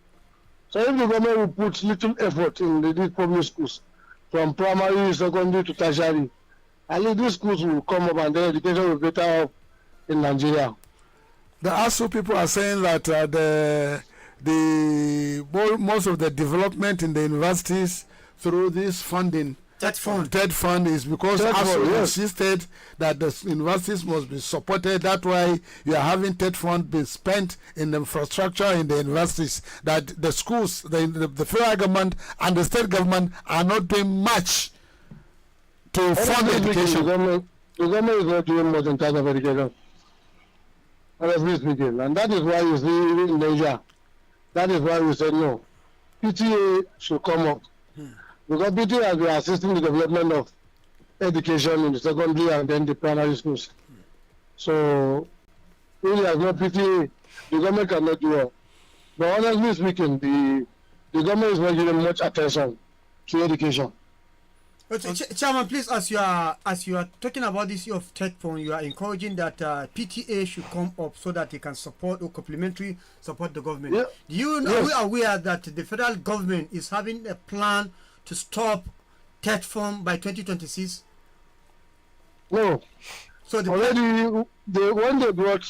So if the government will put little effort in these public schools, from primary, secondary to tertiary, at least these schools will come up and then education will be better up in Nigeria. The ASU people are saying that most of the development in the universities through this funding, TED fund is because ASU insisted that the universities must be supported. That's why you are having TED fund be spent in the infrastructure in the universities. That the schools, the federal government and the state government are not doing much to fund education. The government is not doing much in terms of education. Honestly speaking, and that is why you see in Nigeria, that is why we said no. PTA should come up. Because PTA has been assisting the development of education in the secondary and then the primary schools. So really, as no pity, the government cannot do well. But honestly speaking, the government is not giving much attention to education. Okay, Chairman, please, as you are talking about this issue of tech phone, you are encouraging that PTA should come up so that they can support or complementary support the government. Yeah. Do you know, we are aware that the federal government is having a plan to stop tech phone by 2026? No. So already when they brought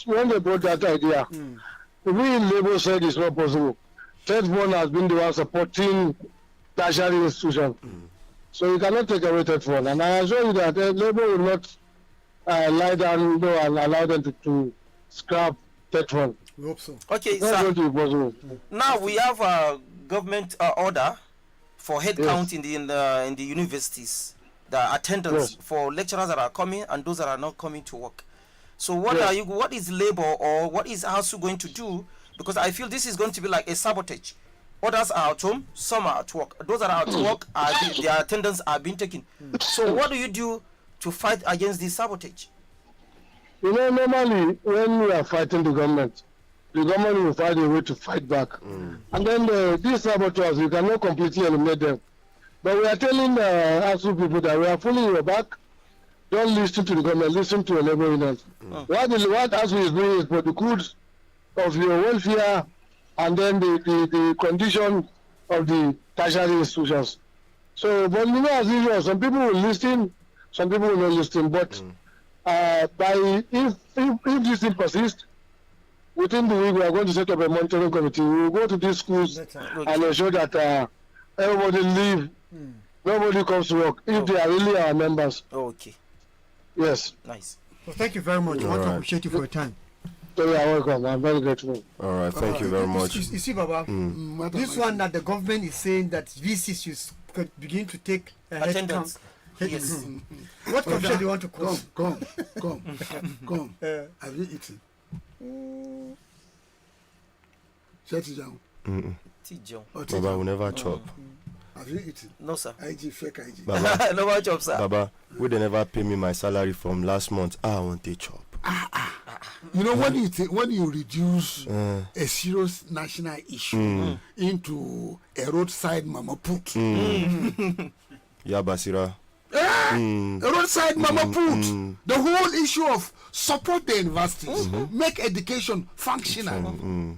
that idea, we in Labour said it's not possible. Third one has been the one supporting tertiary institutions. So you cannot take away third one. And I assure you that Labour will not lie down and allow them to scrap third one. We hope so. Okay, it's not going to be possible. Now we have a government order for headcount in the universities, the attendance for lecturers that are coming and those that are not coming to work. So what is Labour or what is ASU going to do? Because I feel this is going to be like a sabotage. Others are at home, some are at work. Those that are at work, their attendance are being taken. So what do you do to fight against this sabotage? You know, normally when we are fighting the government will find a way to fight back. And then these saboteurs, you cannot completely eliminate them. But we are telling ASU people that we are fully in your back. Don't listen to the government, listen to the labor unions. What ASU is doing is for the good of your welfare and then the condition of the tertiary institutions. So, but you know, as usual, some people will listen, some people will not listen. But if this thing persists, within the week we are going to set up a monitoring committee. We will go to these schools and ensure that everybody leave, nobody comes to work, if they are really our members. Okay. Yes. Nice. Well, thank you very much. I want to appreciate you for your time. You are welcome. I'm very grateful. All right, thank you very much. You see, Baba, this one that the government is saying that VCs could begin to take attendance. Yes. What condition do you want to cause? Come. Have you eaten? Shut it down. Baba will never chop. Have you eaten? No, sir. IG, fake IG. Baba, never chop, sir. Baba, would they never pay me my salary from last month? I want a chop. You know, when you reduce a serious national issue into a roadside mama put. Yeah, Basira. A roadside mama put. The whole issue of support the universities, make education functional.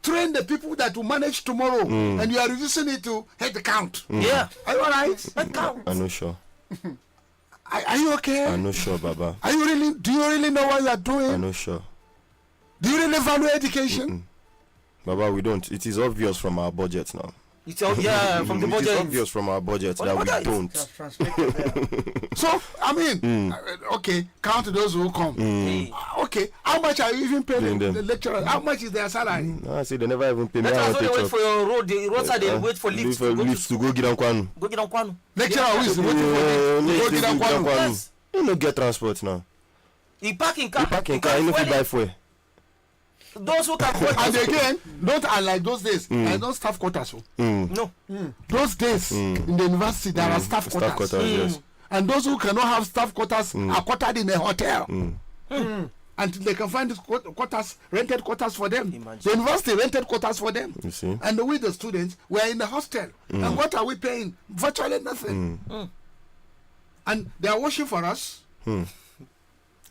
Train the people that will manage tomorrow, and you are reducing it to head count. Yeah. Are you alright? Head count. I'm not sure. Are you okay? I'm not sure, Baba. Do you really know what you are doing? I'm not sure. Do you really value education? Baba, we don't. It is obvious from our budget now. It's from the budget. It is obvious from our budget that we don't. So, I mean, okay, count those who come. Okay, how much are you even paying the lecturers? How much is their salary? No, I see, they never even pay me. That's why they wait for your road. The roadside, they wait for lifts to go get on Kwanu. Go get on Kwanu. Lecturer who is waiting for lifts to go get on Kwanu. Yes. You don't get transport now. You park in car. You know if you buy fuel. Those who can afford. And again, don't unlike those days. There are no staff quarters. No. Those days in the university there are staff quarters. Yes. And those who cannot have staff quarters are quartered in a hotel. Until they can find quarters, rented quarters for them. The university rented quarters for them. You see? And we, the students, were in the hostel. And what are we paying? Virtually nothing. And they are washing for us. You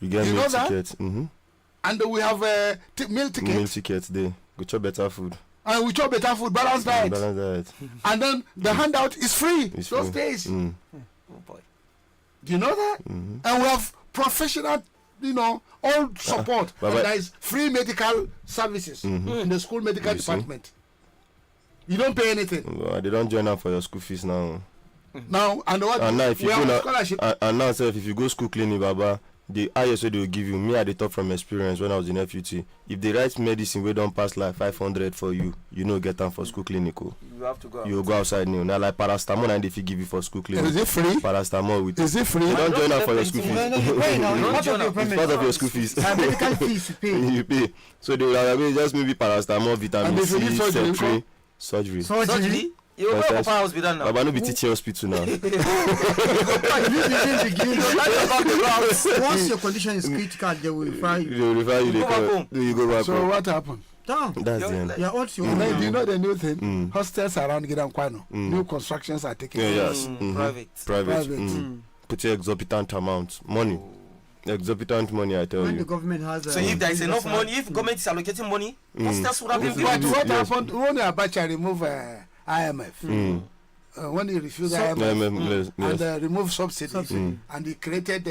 get meal tickets. And we have meal tickets. Meal tickets there. Go chop better food. And we chop better food, balanced diet. And then the handout is free those days. Oh boy. Do you know that? And we have professional, all support. And there is free medical services in the school medical department. You don't pay anything. Well, they don't join up for your school fees now. Now, and what? And now, if you we go have scholarship. And now, sir, if you go school clinic, Baba, the highest way they will give you, me at the top from experience when I was in FUT, if they write medicine we don't pass like 500 for you, get them for school clinic. You have to go. You go outside now. Now like paracetamol and if you give you for school clinic. Is it free? Paracetamol with. Is it free? You don't join up for your school fees. It's part of your school fees. Medical fees you pay. You pay. So they will just maybe paracetamol, vitamin C, surgery. You go to Papa house be done now. Baba no be teaching hospital now. Once your condition is critical, they will refer you. They will refer you. You go back So home. what happened? Down. That's the end. Yeah, what's your Do you know the new thing? Hostels around Gidan Kwano. New constructions are taking Yes. Private. Private. Put your exorbitant amount. Money. Exorbitant money, I tell when the you. government has So if there is enough money, if government is allocating money, hostels would have been But given. what happened when Abacha remove IMF? When he refused IMF and removed subsidies and he created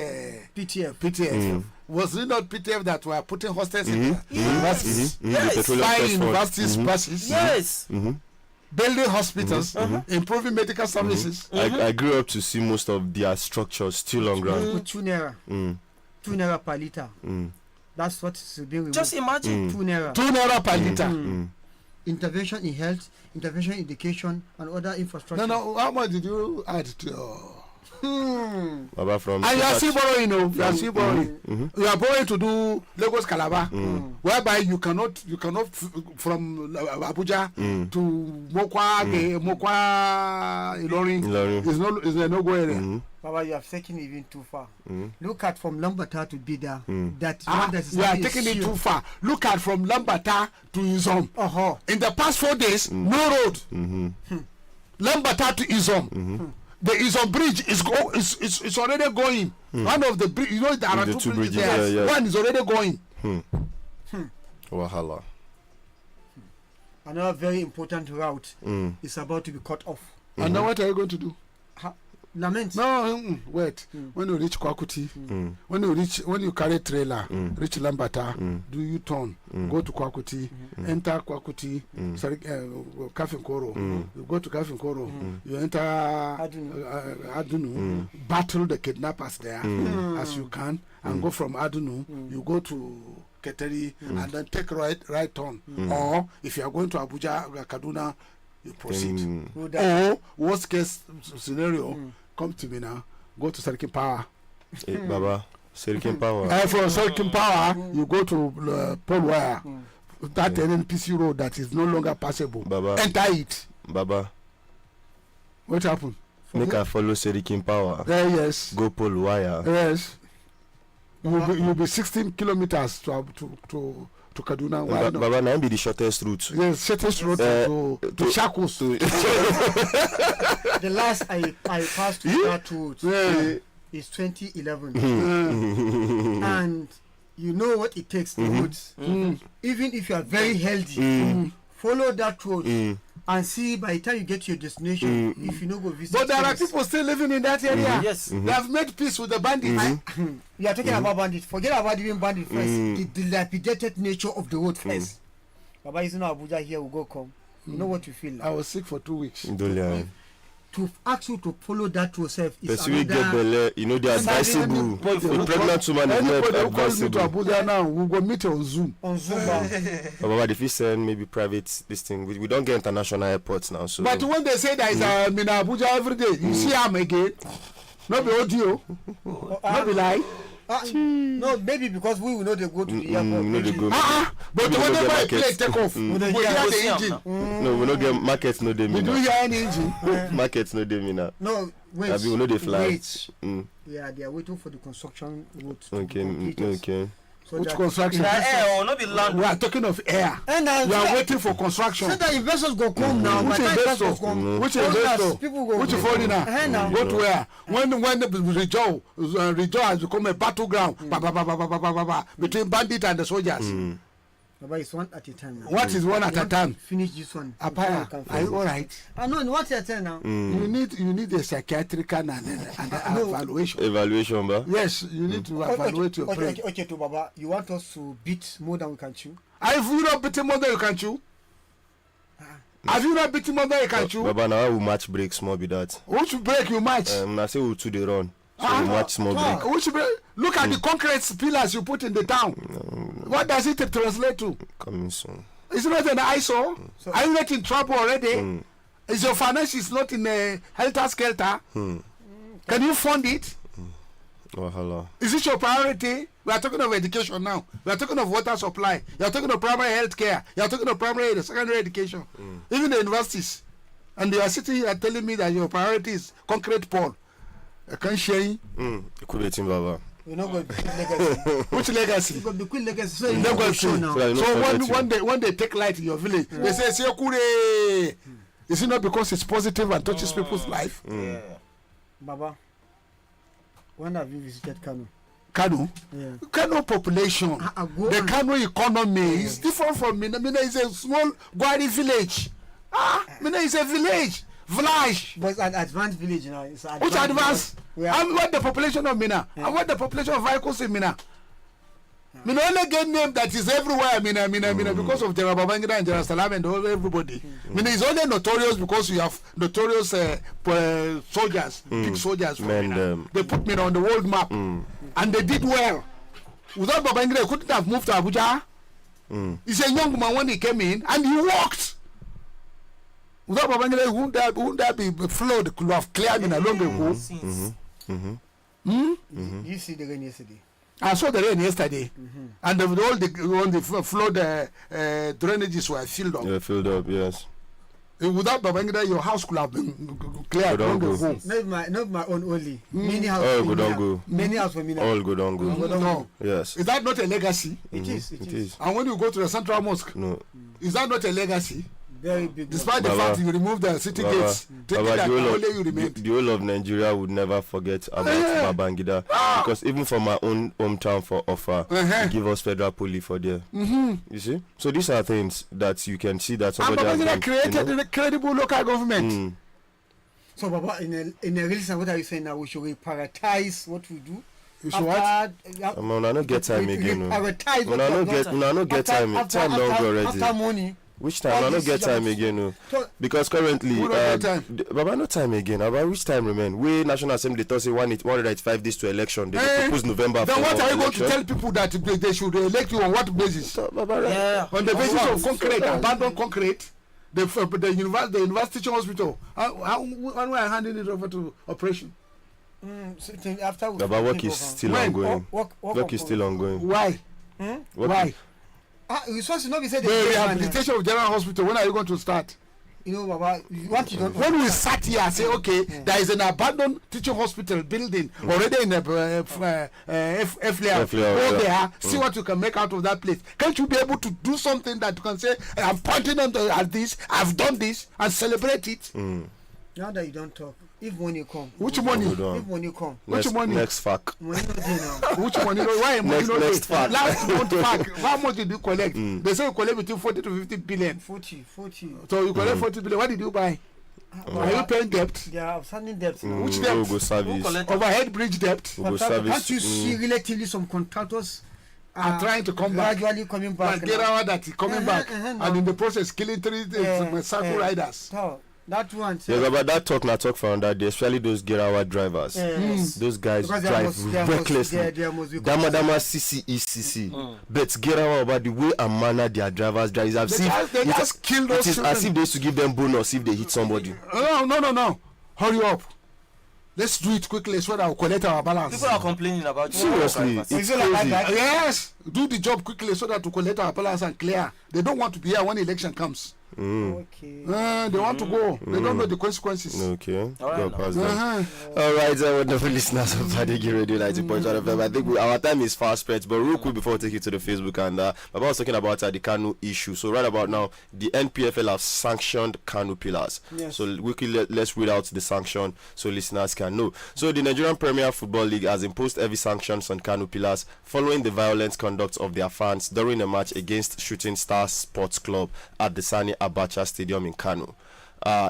PTF. Was it not PTF that were putting hostels in the universities? Yes. Buying universities buses. Yes. Building hospitals, improving medical services. I grew up to see most of their structures still on ground. 2 naira. 2 naira per liter. That's what is being removed. Just imagine. 2 naira. 2 naira per liter. Intervention in health, intervention in education, and other infrastructure. No, how much did you add to your... Baba from And you are still borrowing, you are still borrowing. You are borrowing to do Lagos Calabar, whereby you cannot from Abuja to Mokwa Ilorin. Is no go area. Baba, you have taken it even too far. Look at from Lambata to Bida. You are taking it too far. Look at from Lambata to Izom. In the past 4 days, no road. Lambata to Izom. The Izom bridge is already going. One of the bridge, you know, there are two bridges there. One is already going. Wahala. Another very important route is about to be cut off. And now what are you going to do? Lament. No, wait. When you reach Kwakuti, when you carry trailer, reach Lambata, do you turn, go to Kwakuti, enter Kwakuti, Kafinkoro, you go to Kafinkoro, you enter Adunu, battle the kidnappers there as you can, and go from Adunu, you go to Keteri, and then take right turn. Or if you are going to Abuja, Kaduna, you proceed. Or worst case scenario, come to me now, go to Serikin Power. Baba, Serikin Power. And from Serikin Power, you go to Paul Wire. That NNPC road that is no longer passable. Baba. Enter it. Baba. What happened? Make I follow Serikin Power. Yes. Go Paul Wire. Yes. You'll be 16 kilometers to Kaduna. Baba, now be the shortest route. Yes, shortest route to Shakus. The last I passed through that route is 2011. And you know what it takes to roads. Even if you are very healthy, follow that road and see by the time you get to your destination, if you know go visit. But there are people still living in that area. Yes. They have made peace with the bandits. You are talking about bandits. Forget about even bandits first. The dilapidated nature of the road first. Baba is in Abuja here, we go come. You know what you feel like. I was sick for 2 weeks. To ask you to follow that yourself is another... get belle, you know, they advisable. A pregnant woman is not advisable. Anybody who to Abuja now, we go meet on Zoom. Baba, if you send maybe private this thing, we don't get international airports now. So. But when they say there is a in Abuja every day, you see them again. Not be audio, not be lie. No, maybe because we will know they go to the airport. But whenever I play take off, we hear the engine. No, we don't get markets. No, they mean. We do hear any engine. Markets, no, they mean. No, wait. We know they fly. Yeah, they are waiting for the construction route. Okay. So which construction? Air or not be land. We are talking of air. And we are waiting for construction. So the investors go come now. Which investor? Which investor? Which foreigner? Go to where? When the Rijau has become a battleground between bandits and the soldiers. But it's one at a time now. What is one at a time? Finish this one. Apaya, are you all right? No, what at a time now? You need a psychiatric and evaluation. Evaluation, ba? Yes, you need to evaluate your brain. Okay, to Baba, you want us to beat more than we can chew? Have you not beaten more than you can chew? Have you not beaten more than you can chew? Baba, now we match break small be that. Which break you match? I say we to the run. So we match small break. Which break? Look at the concrete pillars you put in the town. What does it translate to? Coming soon. It's not an ISO. Are you not in trouble already? Is your finances not in a helter-skelter? Can you fund it? Hello. Is it your priority? We are talking of education now. We are talking of water supply. You are talking of primary health care. You are talking of primary and secondary education. Even the universities. And you are sitting here telling me that your priority is concrete Paul. I can't share you. Baba. We're not going to be legacy. Which legacy? We're going to be legacy. So when they take light in your village, they say Kure. Is it not because it's positive and touches people's life? Yeah. Baba, when have you visited Kano? Kano? Yeah. Kano population, the Kano economy is different from Mina. Mina is a small Gwari village. Mina is a village. But it's an advanced village now. It's advanced. Which advanced? And what the population of Mina? And what the population of vehicles in Mina? Mina only get name that is everywhere. Mina, because of General Babangida and General Salam and everybody. Mina is only notorious because you have notorious soldiers, big soldiers. They put Mina on the world map, and they did well. Without Babangida, they couldn't have moved to Abuja. He's a young man when he came in, and he walked. Without Babangida, wouldn't that be flood could have cleared Mina long ago? You see the rain yesterday. I saw the rain yesterday, and all the flood drainages were filled up. Yeah, filled up, yes. Without Babangida, your house could have been cleared long ago. Not my own only. Many houses. All good on go. Many houses for me. All good on go. No. Yes. Is that not a legacy? It is. And when you go to the Central Mosque, no. Is that not a legacy? Very big. Despite the fact you remove the city gates, taking that only you remain. The whole of Nigeria would never forget about Babangida because even from my own hometown for Offa, they give us federal police for there. You see, so these are things that you can see that somebody has Babangida created a credible local government. So, Baba, in a relation, what are you saying now? We should prioritize what we do. You should what? I don't get time again. I don't get time. Time long already. After money. Which time? I don't get time again, no. Because currently, Baba, no time again. About which time remain? We National Assembly thought say 185 days to election. They propose November. Then what are you going to tell people that they should elect you on what basis? Baba, on the basis of concrete, abandoned concrete. The university teaching hospital. When we are handing it over to operation. After Baba, work is still ongoing. Work is still ongoing. Why? Why? You're supposed to not be said the rehabilitation of General Hospital. When are you going to start? You know, Baba, when we sat here and say, okay, there is an abandoned teaching hospital building already in the F layout. Go there, see what you can make out of that place. Can't you be able to do something that you can say, I'm pointing at this, I've done this, and celebrate it? Now that you don't talk, if money come. Which money? If money come. Which money? Next fact. Money not there now. Which money? Why money not next there? fact. Last month fact. How much did you collect? They say you collect between 40 to 50 billion. 40. So you collect 40 billion. What did you buy? Are you paying debt? They are outstanding debt. Which debt? Go service. Overhead bridge debt. Go service. Can't you see relatively some contractors are trying to come back? Gradually coming back. But Gerawa that is coming back. And in the process killing 3 circle riders. That one. Yes, about that talk from that day, especially those Gerawa drivers. Those guys drive recklessly. Dama CC. But Gerawa about the way and manner their drivers drive. They just kill those children. As if they used to give them bonus if they hit somebody. No. Hurry up. Let's do it quickly so that we'll collect our balance. People are complaining about seriously. It's crazy. Yes. Do the job quickly so that we collect our balance and clear. They don't want to be here when election comes. Okay. They want to go. They don't know the consequences. Okay. All right, wonderful listeners of Badeggi Radio 90.1 FM. I think our time is fast spent, but real quick before we take you to the Facebook, and Baba was talking about the Kanu issue. So right about now, the NPFL have sanctioned Kanu pillars. Yes. So quickly let's read out the sanction so listeners can know. So the Nigerian Premier Football League has imposed heavy sanctions on Kanu pillars following the violent conduct of their fans during a match against Shooting Stars Sports Club at the Sani Abacha Stadium in Kano.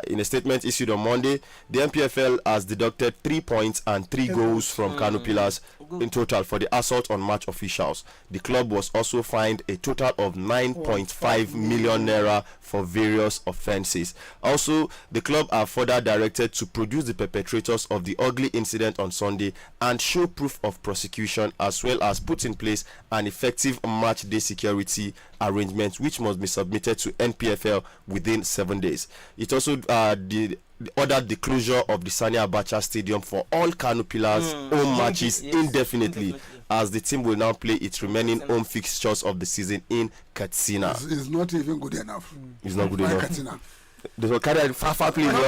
In a statement issued on Monday, the MPFL has deducted 3 points and 3 goals from Kano pillars in total for the assault on match officials. The club was also fined a total of 9.5 million naira for various offences. Also, the club are further directed to produce the perpetrators of the ugly incident on Sunday and show proof of prosecution, as well as put in place an effective match day security arrangement which must be submitted to NPFL within 7 days. It also ordered the closure of the Sani Abacha Stadium for all Kano pillars home matches indefinitely, as the team will now play its remaining home fixtures of the season in Katsina. It's not even good enough. It's not good enough. Katsina. They will carry a far please. No.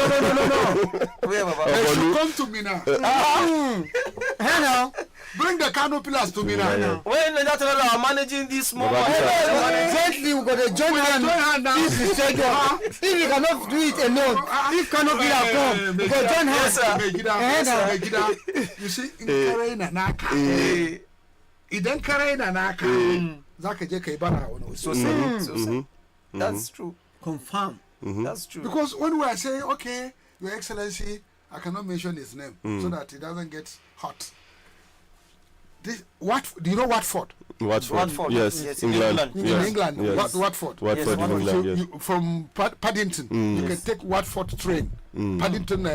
They should come to me now. Hello. Bring the canopy pillars to me now. When the national are managing this small Gently, we're going to join hand now. If you say if you cannot do it alone, if canopy are come, we go join hands. You see, in carrying an aka. He then carrying an aka. Zaka Jeka Ibana. So that's true. Confirm. That's true. Because when we are saying, okay, Your Excellency, I cannot mention his name so that he doesn't get hot. What do you know? Watford. Watford. Yes. England. In England. Yes. Watford. Watford in England. So yes. you, from Paddington, you can take Watford train. Paddington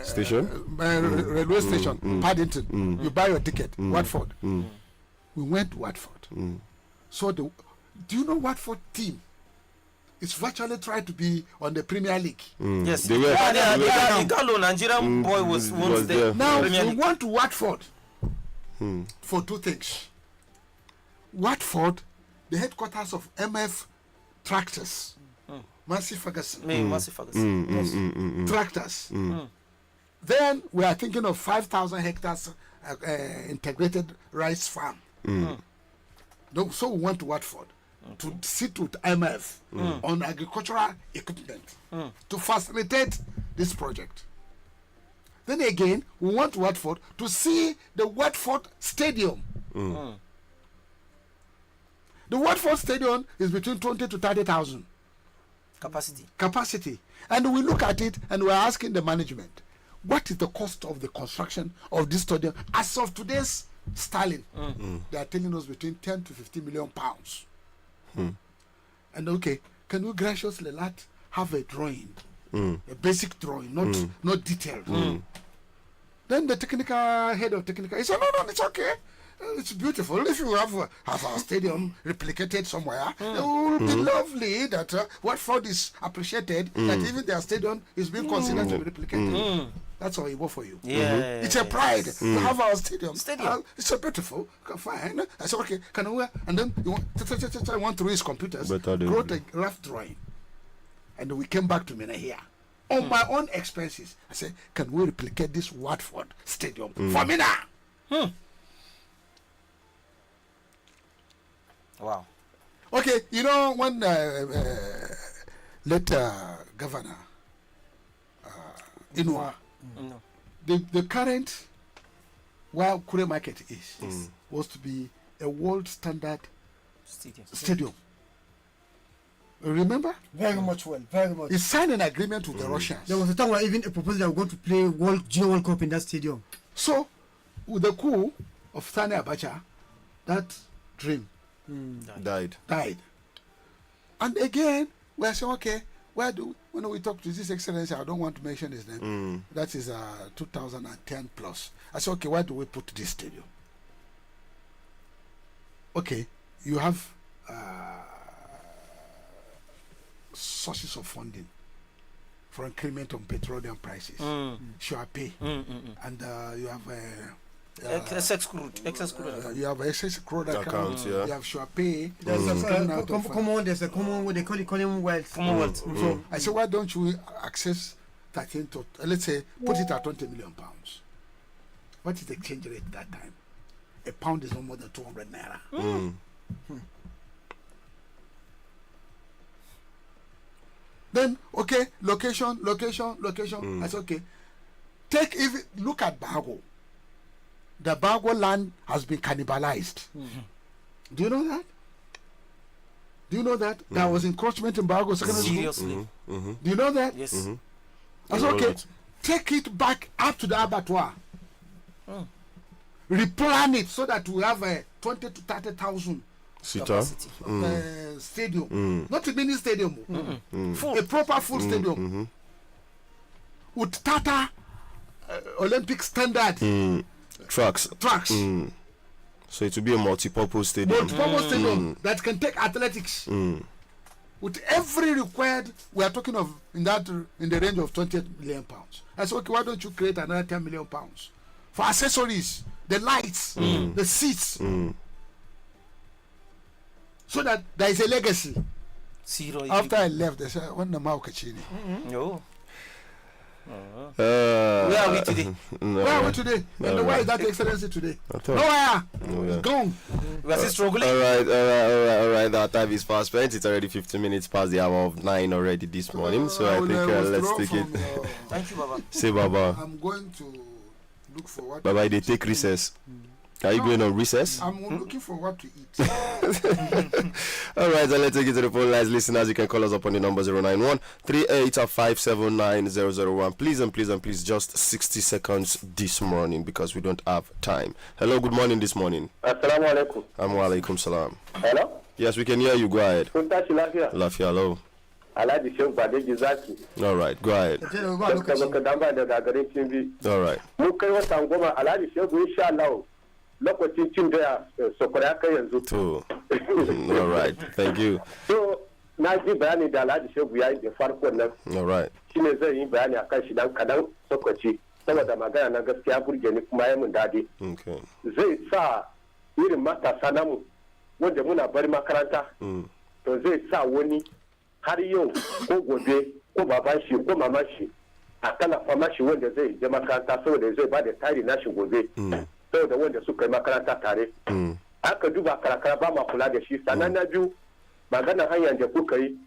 Station. Railway station. Paddington. You buy your ticket. Watford. We went to Watford. So do you know Watford team? It's virtually tried to be on the Premier League. Yes, the Igalo Nigerian boy was once there. Now we went to Watford for two things. Watford, the headquarters of MF Tractors, Massey Ferguson. Massey Ferguson. Tractors. Then we are thinking of 5,000 hectares integrated rice farm. So we went to Watford to sit with IMF on agricultural equipment to facilitate this project. Then again, we went to Watford to see the Watford Stadium. The Watford Stadium is between 20 to 30,000 capacity. And we look at it and we're asking the management, what is the cost of the construction of this stadium as of today's sterling? They are telling us between 10 to 50 million pounds. And okay, can we graciously have a drawing, a basic drawing, not detailed? Then the head of technical, he said, no, it's okay. It's beautiful. If you have our stadium replicated somewhere, it will be lovely that Watford is appreciated, that even their stadium is being considered to be replicated. That's all it was for you. It's a pride to have our stadium. It's so beautiful. Fine. I said, okay, can we? And then I went through his computers, wrote a rough drawing, and we came back to Mina here. On my own expenses, I said, can we replicate this Watford stadium for Mina? Wow. Okay, you know when late governor Inua, the current where Kure Market is was to be a world standard stadium. Remember? Very much well, very much. He signed an agreement with the Russians. There was a time where even a proposal that we're going to play Junior World Cup in that stadium. So, with the coup of Sani Abacha, that dream died. And again, we are saying, okay, when we talk to His Excellency, I don't want to mention his name. That is 2010 plus. I said, okay, where do we put this stadium? Okay, you have sources of funding for increment on petroleum prices. Sure pay. And you have excess crude. You have excess crude account. You have sure pay. There's a common what they call it Commonwealth. So I said, why don't you access 13 to let's say put it at 20 million pounds? What is the exchange rate at that time? A pound is no more than 200 naira. Then okay, location. I said, okay, look at Bago. The Bago land has been cannibalized. Do you know that? There was encroachment in Bago Secondary School. Seriously? Do you know that? Yes. I said, okay, take it back up to the abattoir. Replan it so that we have a 20 to 30,000 stadium. Not a mini stadium. A proper full stadium. With Tata Olympic standard tracks. So it will be a multi-purpose stadium. That can take athletics. With every required, we are talking of in the range of 28 million pounds. I said, okay, why don't you create another 10 million pounds for accessories, the lights, the seats, so that there is a legacy Zero. After I left, they said, when the Maukachini. No. Where are we today? Where are we today? And where is that excellency today? Nowhere. It's gone. We are still struggling. All right. That time is fast spent. It's already 15 minutes past the hour of 9 already this morning. So I think let's take it. Thank you, Baba. Say Baba. I'm going to look for what. Baba, they take recess. Are you going on recess? I'm looking for what to eat. All right, so let's take it to the phone lines. Listeners, you can call us up on the number 091-3857-9001. Please and please, just 60 seconds this morning because we don't have time. Hello, good morning this morning. Assalamu alaikum. Alaikum salam. Hello? Yes, we can hear you. Go ahead. Lafia. Lafia, hello. Badeggi Radio. All right, go ahead. All right. Lokacin cin da sokora kai yanzu. All right, thank you. So, na ji bayani da Alhaji Shehu ya yi da farkon nan. All right. Shine zan yi bayani akan shi dan kadan sokoci. Saboda magana na gaskiya burge ni kuma ya mun dadi. Okay. Zai sa irin matasa namu wanda muna bari makaranta. To zai sa wani har yau ko gobe ko baban shi ko maman shi a tallafa mashi wanda zai je makaranta saboda zai ba da tari nashi gobe. Da wanda suka yi makaranta tare. Aka duba karakara ba ma kula da shi. Sannan na biyu magana hanyar da kuka yi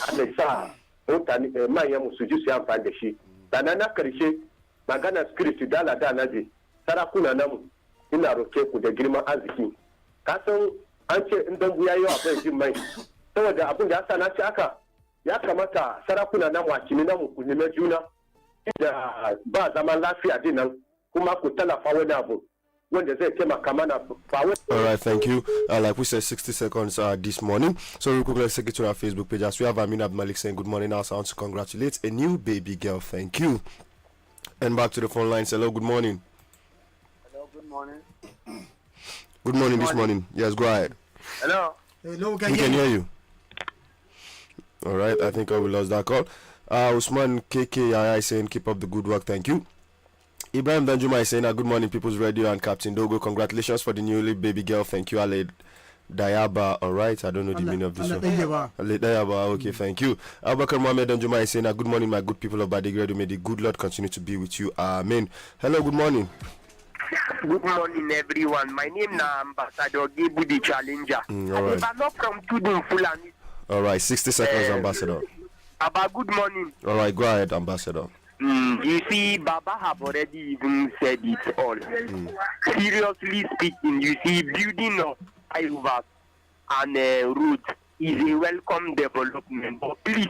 ana sa mutane manyan mu su ji su yi amfani da shi. Sannan na karshe magana spirit dala da na je sarakuna namu ina roke ku da girman arziki. Ka san an ce in dambu ya yi wa bai jin mai. Saboda abin da ya sa na ce aka ya kamata sarakuna namu a kimi namu ku neme juna da ba zaman lafiya dinan kuma ku tallafa wani abu. All right, thank you. Like we said, 60 seconds this morning. So real quick, let's take it to our Facebook page. As we have Amin Abdulmalik saying good morning. Also, I want to congratulate a new baby girl. Thank you. And back to the phone lines. Hello, good morning. Hello, good morning. Good morning this morning. Yes, go ahead. Hello. Hello, we can hear you. All right, I think I will lost that call. Usman KK saying keep up the good work. Thank you. Ibrahim Danjuma is saying good morning, People's Radio and Captain Dogo. Congratulations for the newly baby girl. Thank you, Ale Dayaba. All right, I don't know the meaning of this one. Ale Dayaba. Okay, thank you. Abubakar Mohammed Danjuma is saying good morning, my good people of Badeggi Radio. May the good Lord continue to be with you. Amen. Hello, good morning. Good morning, everyone. My name is Ambassador Gibu the Challenger. All right. I'm not from Tudun Fulani. All right, 60 seconds, Ambassador. About good morning. All right, go ahead, Ambassador. You see, Baba have already even said it all. Seriously speaking, you see, building of flyovers and roads is a welcome development. But please,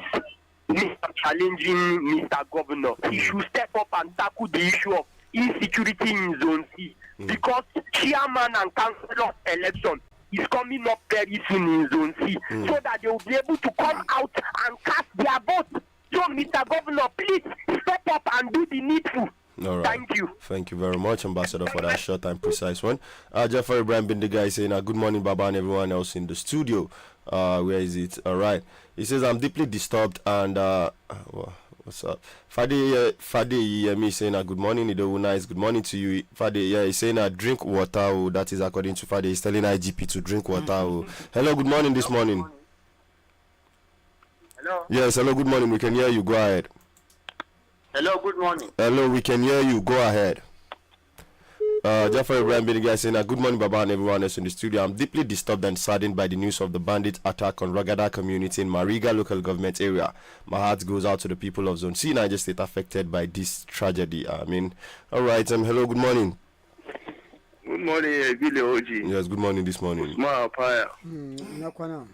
Mr. Challenging Mr. Governor, he should step up and tackle the issue of insecurity in Zone C. Because chairman and councillor election is coming up very soon in Zone C, so that they will be able to come out and cast their vote. So, Mr. Governor, please step up and do the needful. All right. Thank you. Thank you very much, Ambassador, for that short and precise one. Jafar Ibrahim Bindiga is saying good morning, Baba, and everyone else in the studio. Where is it? All right. He says, I'm deeply disturbed and what's up? Fade Yemi saying good morning. Ido nice. Good morning to you. Fade, yeah, he's saying drink water. Oh, that is according to Fade. He's telling IGP to drink water. Oh. Hello, good morning this morning. Hello. Yes, hello, good morning. We can hear you. Go ahead. Hello, good morning. Hello, we can hear you. Go ahead. Jafar Ibrahim Biniga saying good morning, Baba, and everyone else in the studio. I'm deeply disturbed and saddened by the news of the bandit attack on Ragada community in Mariga local government area. My heart goes out to the people of Zone C, Niger State, affected by this tragedy. I mean, all right. Hello, good morning. Good morning, Billy Oji. Yes, good morning this morning. IGP.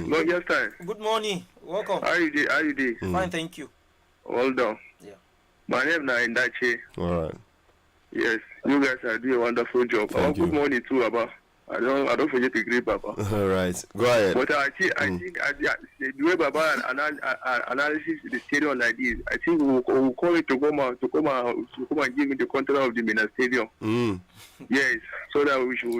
Long time. Good morning. Welcome. How you doing? Fine, thank you. Well done. Yeah. My name is Indache. All right. Yes, you guys are doing a wonderful job. Thank you. Good morning too, Baba. I don't forget to greet Baba. All right. Go ahead. But I think the way Baba analysis the stadium like this, I think we'll call it to come and give me the control of the Mina Stadium. Yes, so that we should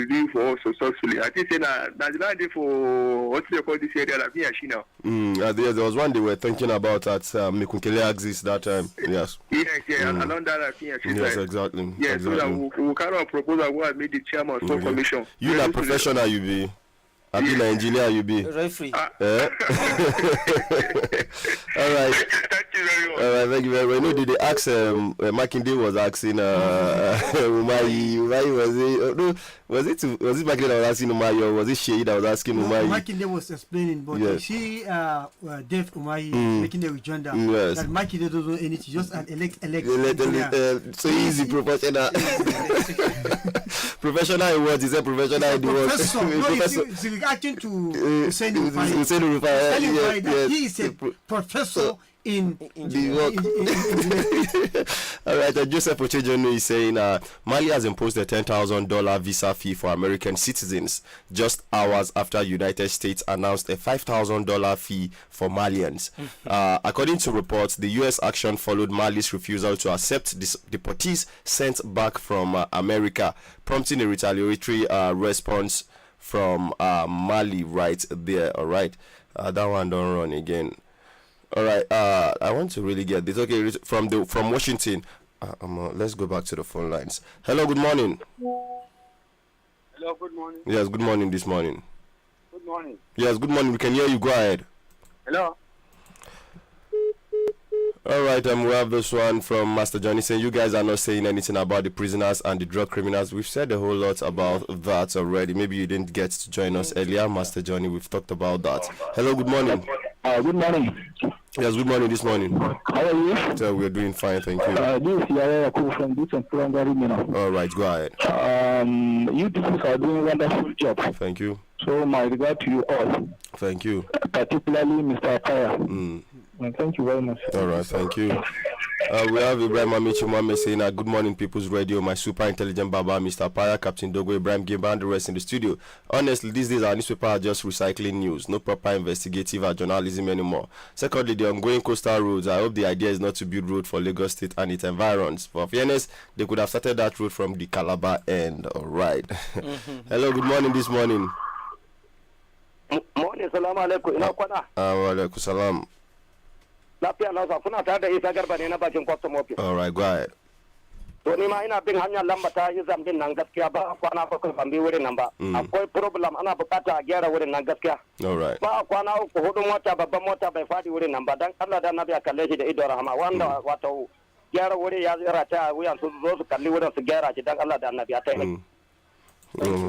do for us successfully. I think that's not for what they call this area like here now. There was one they were thinking about at Mikunkele Axis that time. Yes. Yes, along that here. Yes, exactly. Yes, exactly. so that we kind of propose that we have made the chairman of commission. You are professional, you be. I've been an engineer, you be. Referee. All right. Thank you very much. All right, thank you very much. You know, did they ask, Makinde was asking, Umayi was it, no, was it Makinde that was asking Umayi, or was it Sheyi that was asking Umayi? Makinde was explaining, but Yes. she, Dave Umayi, making the rejoinder, Yes. that Makinde doesn't know anything, just an elect. So easy, professional. Professional in what? He said professional in the what? Professor, no, he's reacting to Hussein Rufai. He is a professor in the work. All right, Joseph Ochejono is saying Mali has imposed a $10,000 visa fee for American citizens just hours after United States announced a $5,000 fee for Malians. According to reports, the U.S. action followed Mali's refusal to accept deportees sent back from America, prompting a retaliatory response from Mali right there. All right, that one don't run again. All right, I want to really get this. Okay, from Washington, let's go back to the phone lines. Hello, good morning. Hello, good morning. Yes, good morning this morning. Good morning. Yes, good morning. We can hear you. Go ahead. Hello. All right, we have this one from Master Johnny saying you guys are not saying anything about the prisoners and the drug criminals. We've said a whole lot about that already. Maybe you didn't get to join us earlier, Master Johnny. We've talked about that. Hello, good morning. Good morning. Yes, good morning this morning. How are you? So we're doing fine, thank you. This is Yaya from Dixon All right, go ahead. You people are doing a wonderful job. Thank you. So my regard to you all. Thank you. Particularly Mr. Akaya. Thank you very much. All right, thank you. We have Ibrahim Amichimwame saying, good morning, People's Radio, my super intelligent Baba, Mr. Paya, Captain Dogo, Ibrahim Gimba, and the rest in the studio. Honestly, these days our newspaper are just recycling news, no proper investigative or journalism anymore. Secondly, the ongoing coastal roads, I hope the idea is not to build road for Lagos State and its environs. For fairness, they could have started that road from the Calabar end. All right. Hello, good morning this morning. Morning, salam alaikum. Ina kwana. Wa alaikum salam. Lafiya na sa kuna tare da Isa Garba ne na bakin custom office. All right, go ahead. To ni ma ina bin hanyar lamba ta Izam din nan gaskiya ba kwana bakwai ban bi wurin nan ba. Akwai problem ana bukata a gyara wurin nan gaskiya. All right. Ba kwana uku hudu mota babban mota bai fadi wurin nan ba dan Allah da Annabi a kalle shi da ido rahama wanda wato gyara wurin ya zira ta wuyan su zo su kalli wurin su gyara shi dan Allah da Annabi a tai.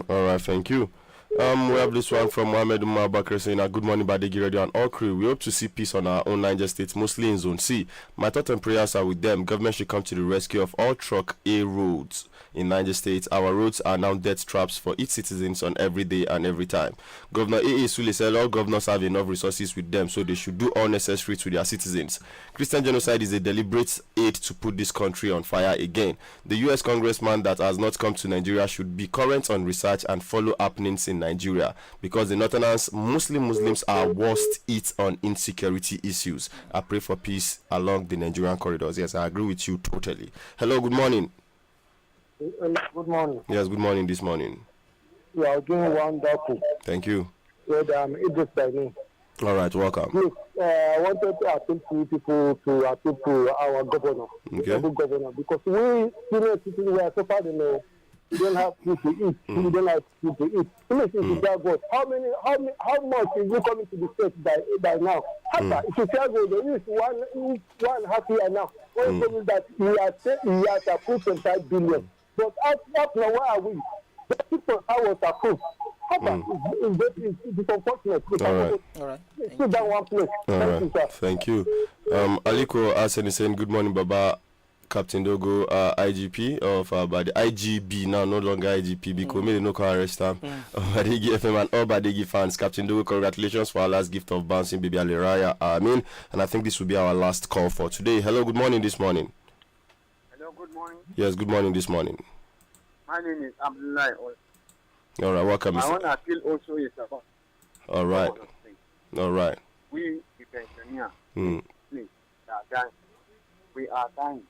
All right, thank you. We have this one from Mohammed Umar Bakr saying, good morning, Badeggi Radio and all crew. We hope to see peace on our own Niger State, mostly in Zone C. My thoughts and prayers are with them. Government should come to the rescue of all Truck A roads in Niger State. Our roads are now death traps for each citizens on every day and every time. Governor A.A. Sule said all governors have enough resources with them, so they should do all necessary to their citizens. Christian genocide is a deliberate aid to put this country on fire again. The U.S. congressman that has not come to Nigeria should be current on research and follow happenings in Nigeria, because the Northerners, Muslims are worst hit on insecurity issues. I pray for peace along the Nigerian corridors. Yes, I agree with you totally. Hello, good morning. Good morning. Yes, good morning this morning. You are doing wonderful. Thank you. Good, Idris by me. All right, welcome. Yes, I wanted to appeal to people to appeal to our governor, Okay. the governor, because we senior citizens we are so far, we don't have food to eat. We don't have food to eat. How much is you coming to the state by now? If you tell me they use one half year now, when told me that he has approved 25 billion. But up now, where are we? The people was approved. It's unfortunate. All right. Sit down one place. All right. Thank you. Aliko Asen is saying, good morning, Baba. Captain Dogo, IGP of the IGB now, no longer IGP, because maybe no can arrest him. Badeggi FM and all Badeggi fans, Captain Dogo, congratulations for our last gift of bouncing baby Aliraya. And I think this will be our last call for today. Hello, good morning this morning. Hello, good morning. Yes, good morning this morning. My name is Abdullah. All right, welcome. I want to appeal also is about. All right. All right. We, the pensioners, please, we are dying. We are dying.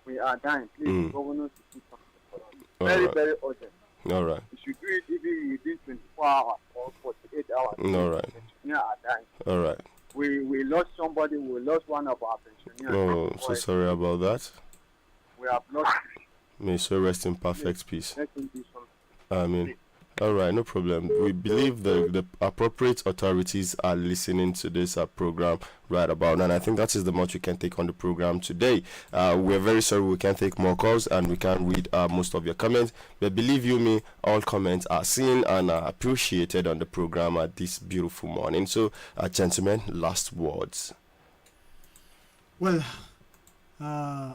We are dying. Please, governors, to do something for us. Very, very urgent. All right. We should do it even within 24 hours or 48 hours. All right. Pensioners are dying. All right. We lost somebody. We lost one of our pensioners. Oh, so sorry about that. We have lost. May so rest in perfect peace. Let him do something. Amen. All right, no problem. We believe the appropriate authorities are listening to this program right about now, and I think that is the much we can take on the program today. We're very sorry we can't take more calls and we can't read most of your comments, but believe you me, all comments are seen and are appreciated on the program at this beautiful morning. So, gentlemen, last words. Well,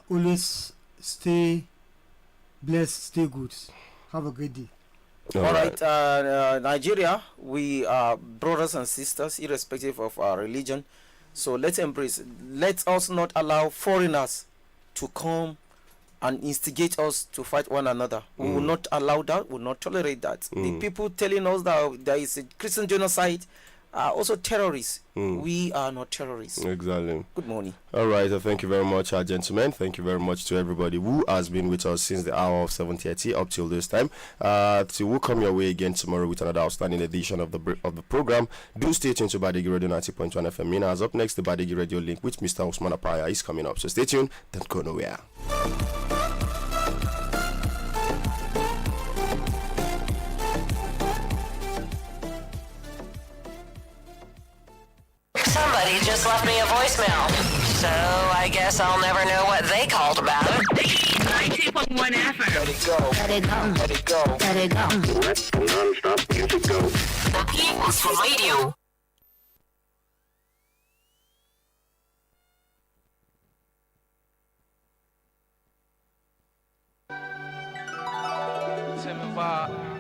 always stay blessed, stay good. Have a great day. All right, Nigeria, we are brothers and sisters, irrespective of our religion. So let's embrace it. Let us not allow foreigners to come and instigate us to fight one another. We will not allow that. We will not tolerate that. The people telling us that there is a Christian genocide are also terrorists. We are not terrorists. Exactly. Good morning. All right, thank you very much, gentlemen. Thank you very much to everybody who has been with us since the hour of 7:30 up till this time. We'll come your way again tomorrow with another outstanding edition of the program. Do stay tuned to Badeggi Radio 90.1 FM. Minas up next, the Badeggi Radio link with Mr. Usman Apaya is coming up. So stay tuned, don't go nowhere. Somebody just left me a voicemail, so I guess I'll never know what they called about. 90.1 FM. Let it go. Let it go. Let it go. Let it go. Let non-stop music go. The People's Radio. Timber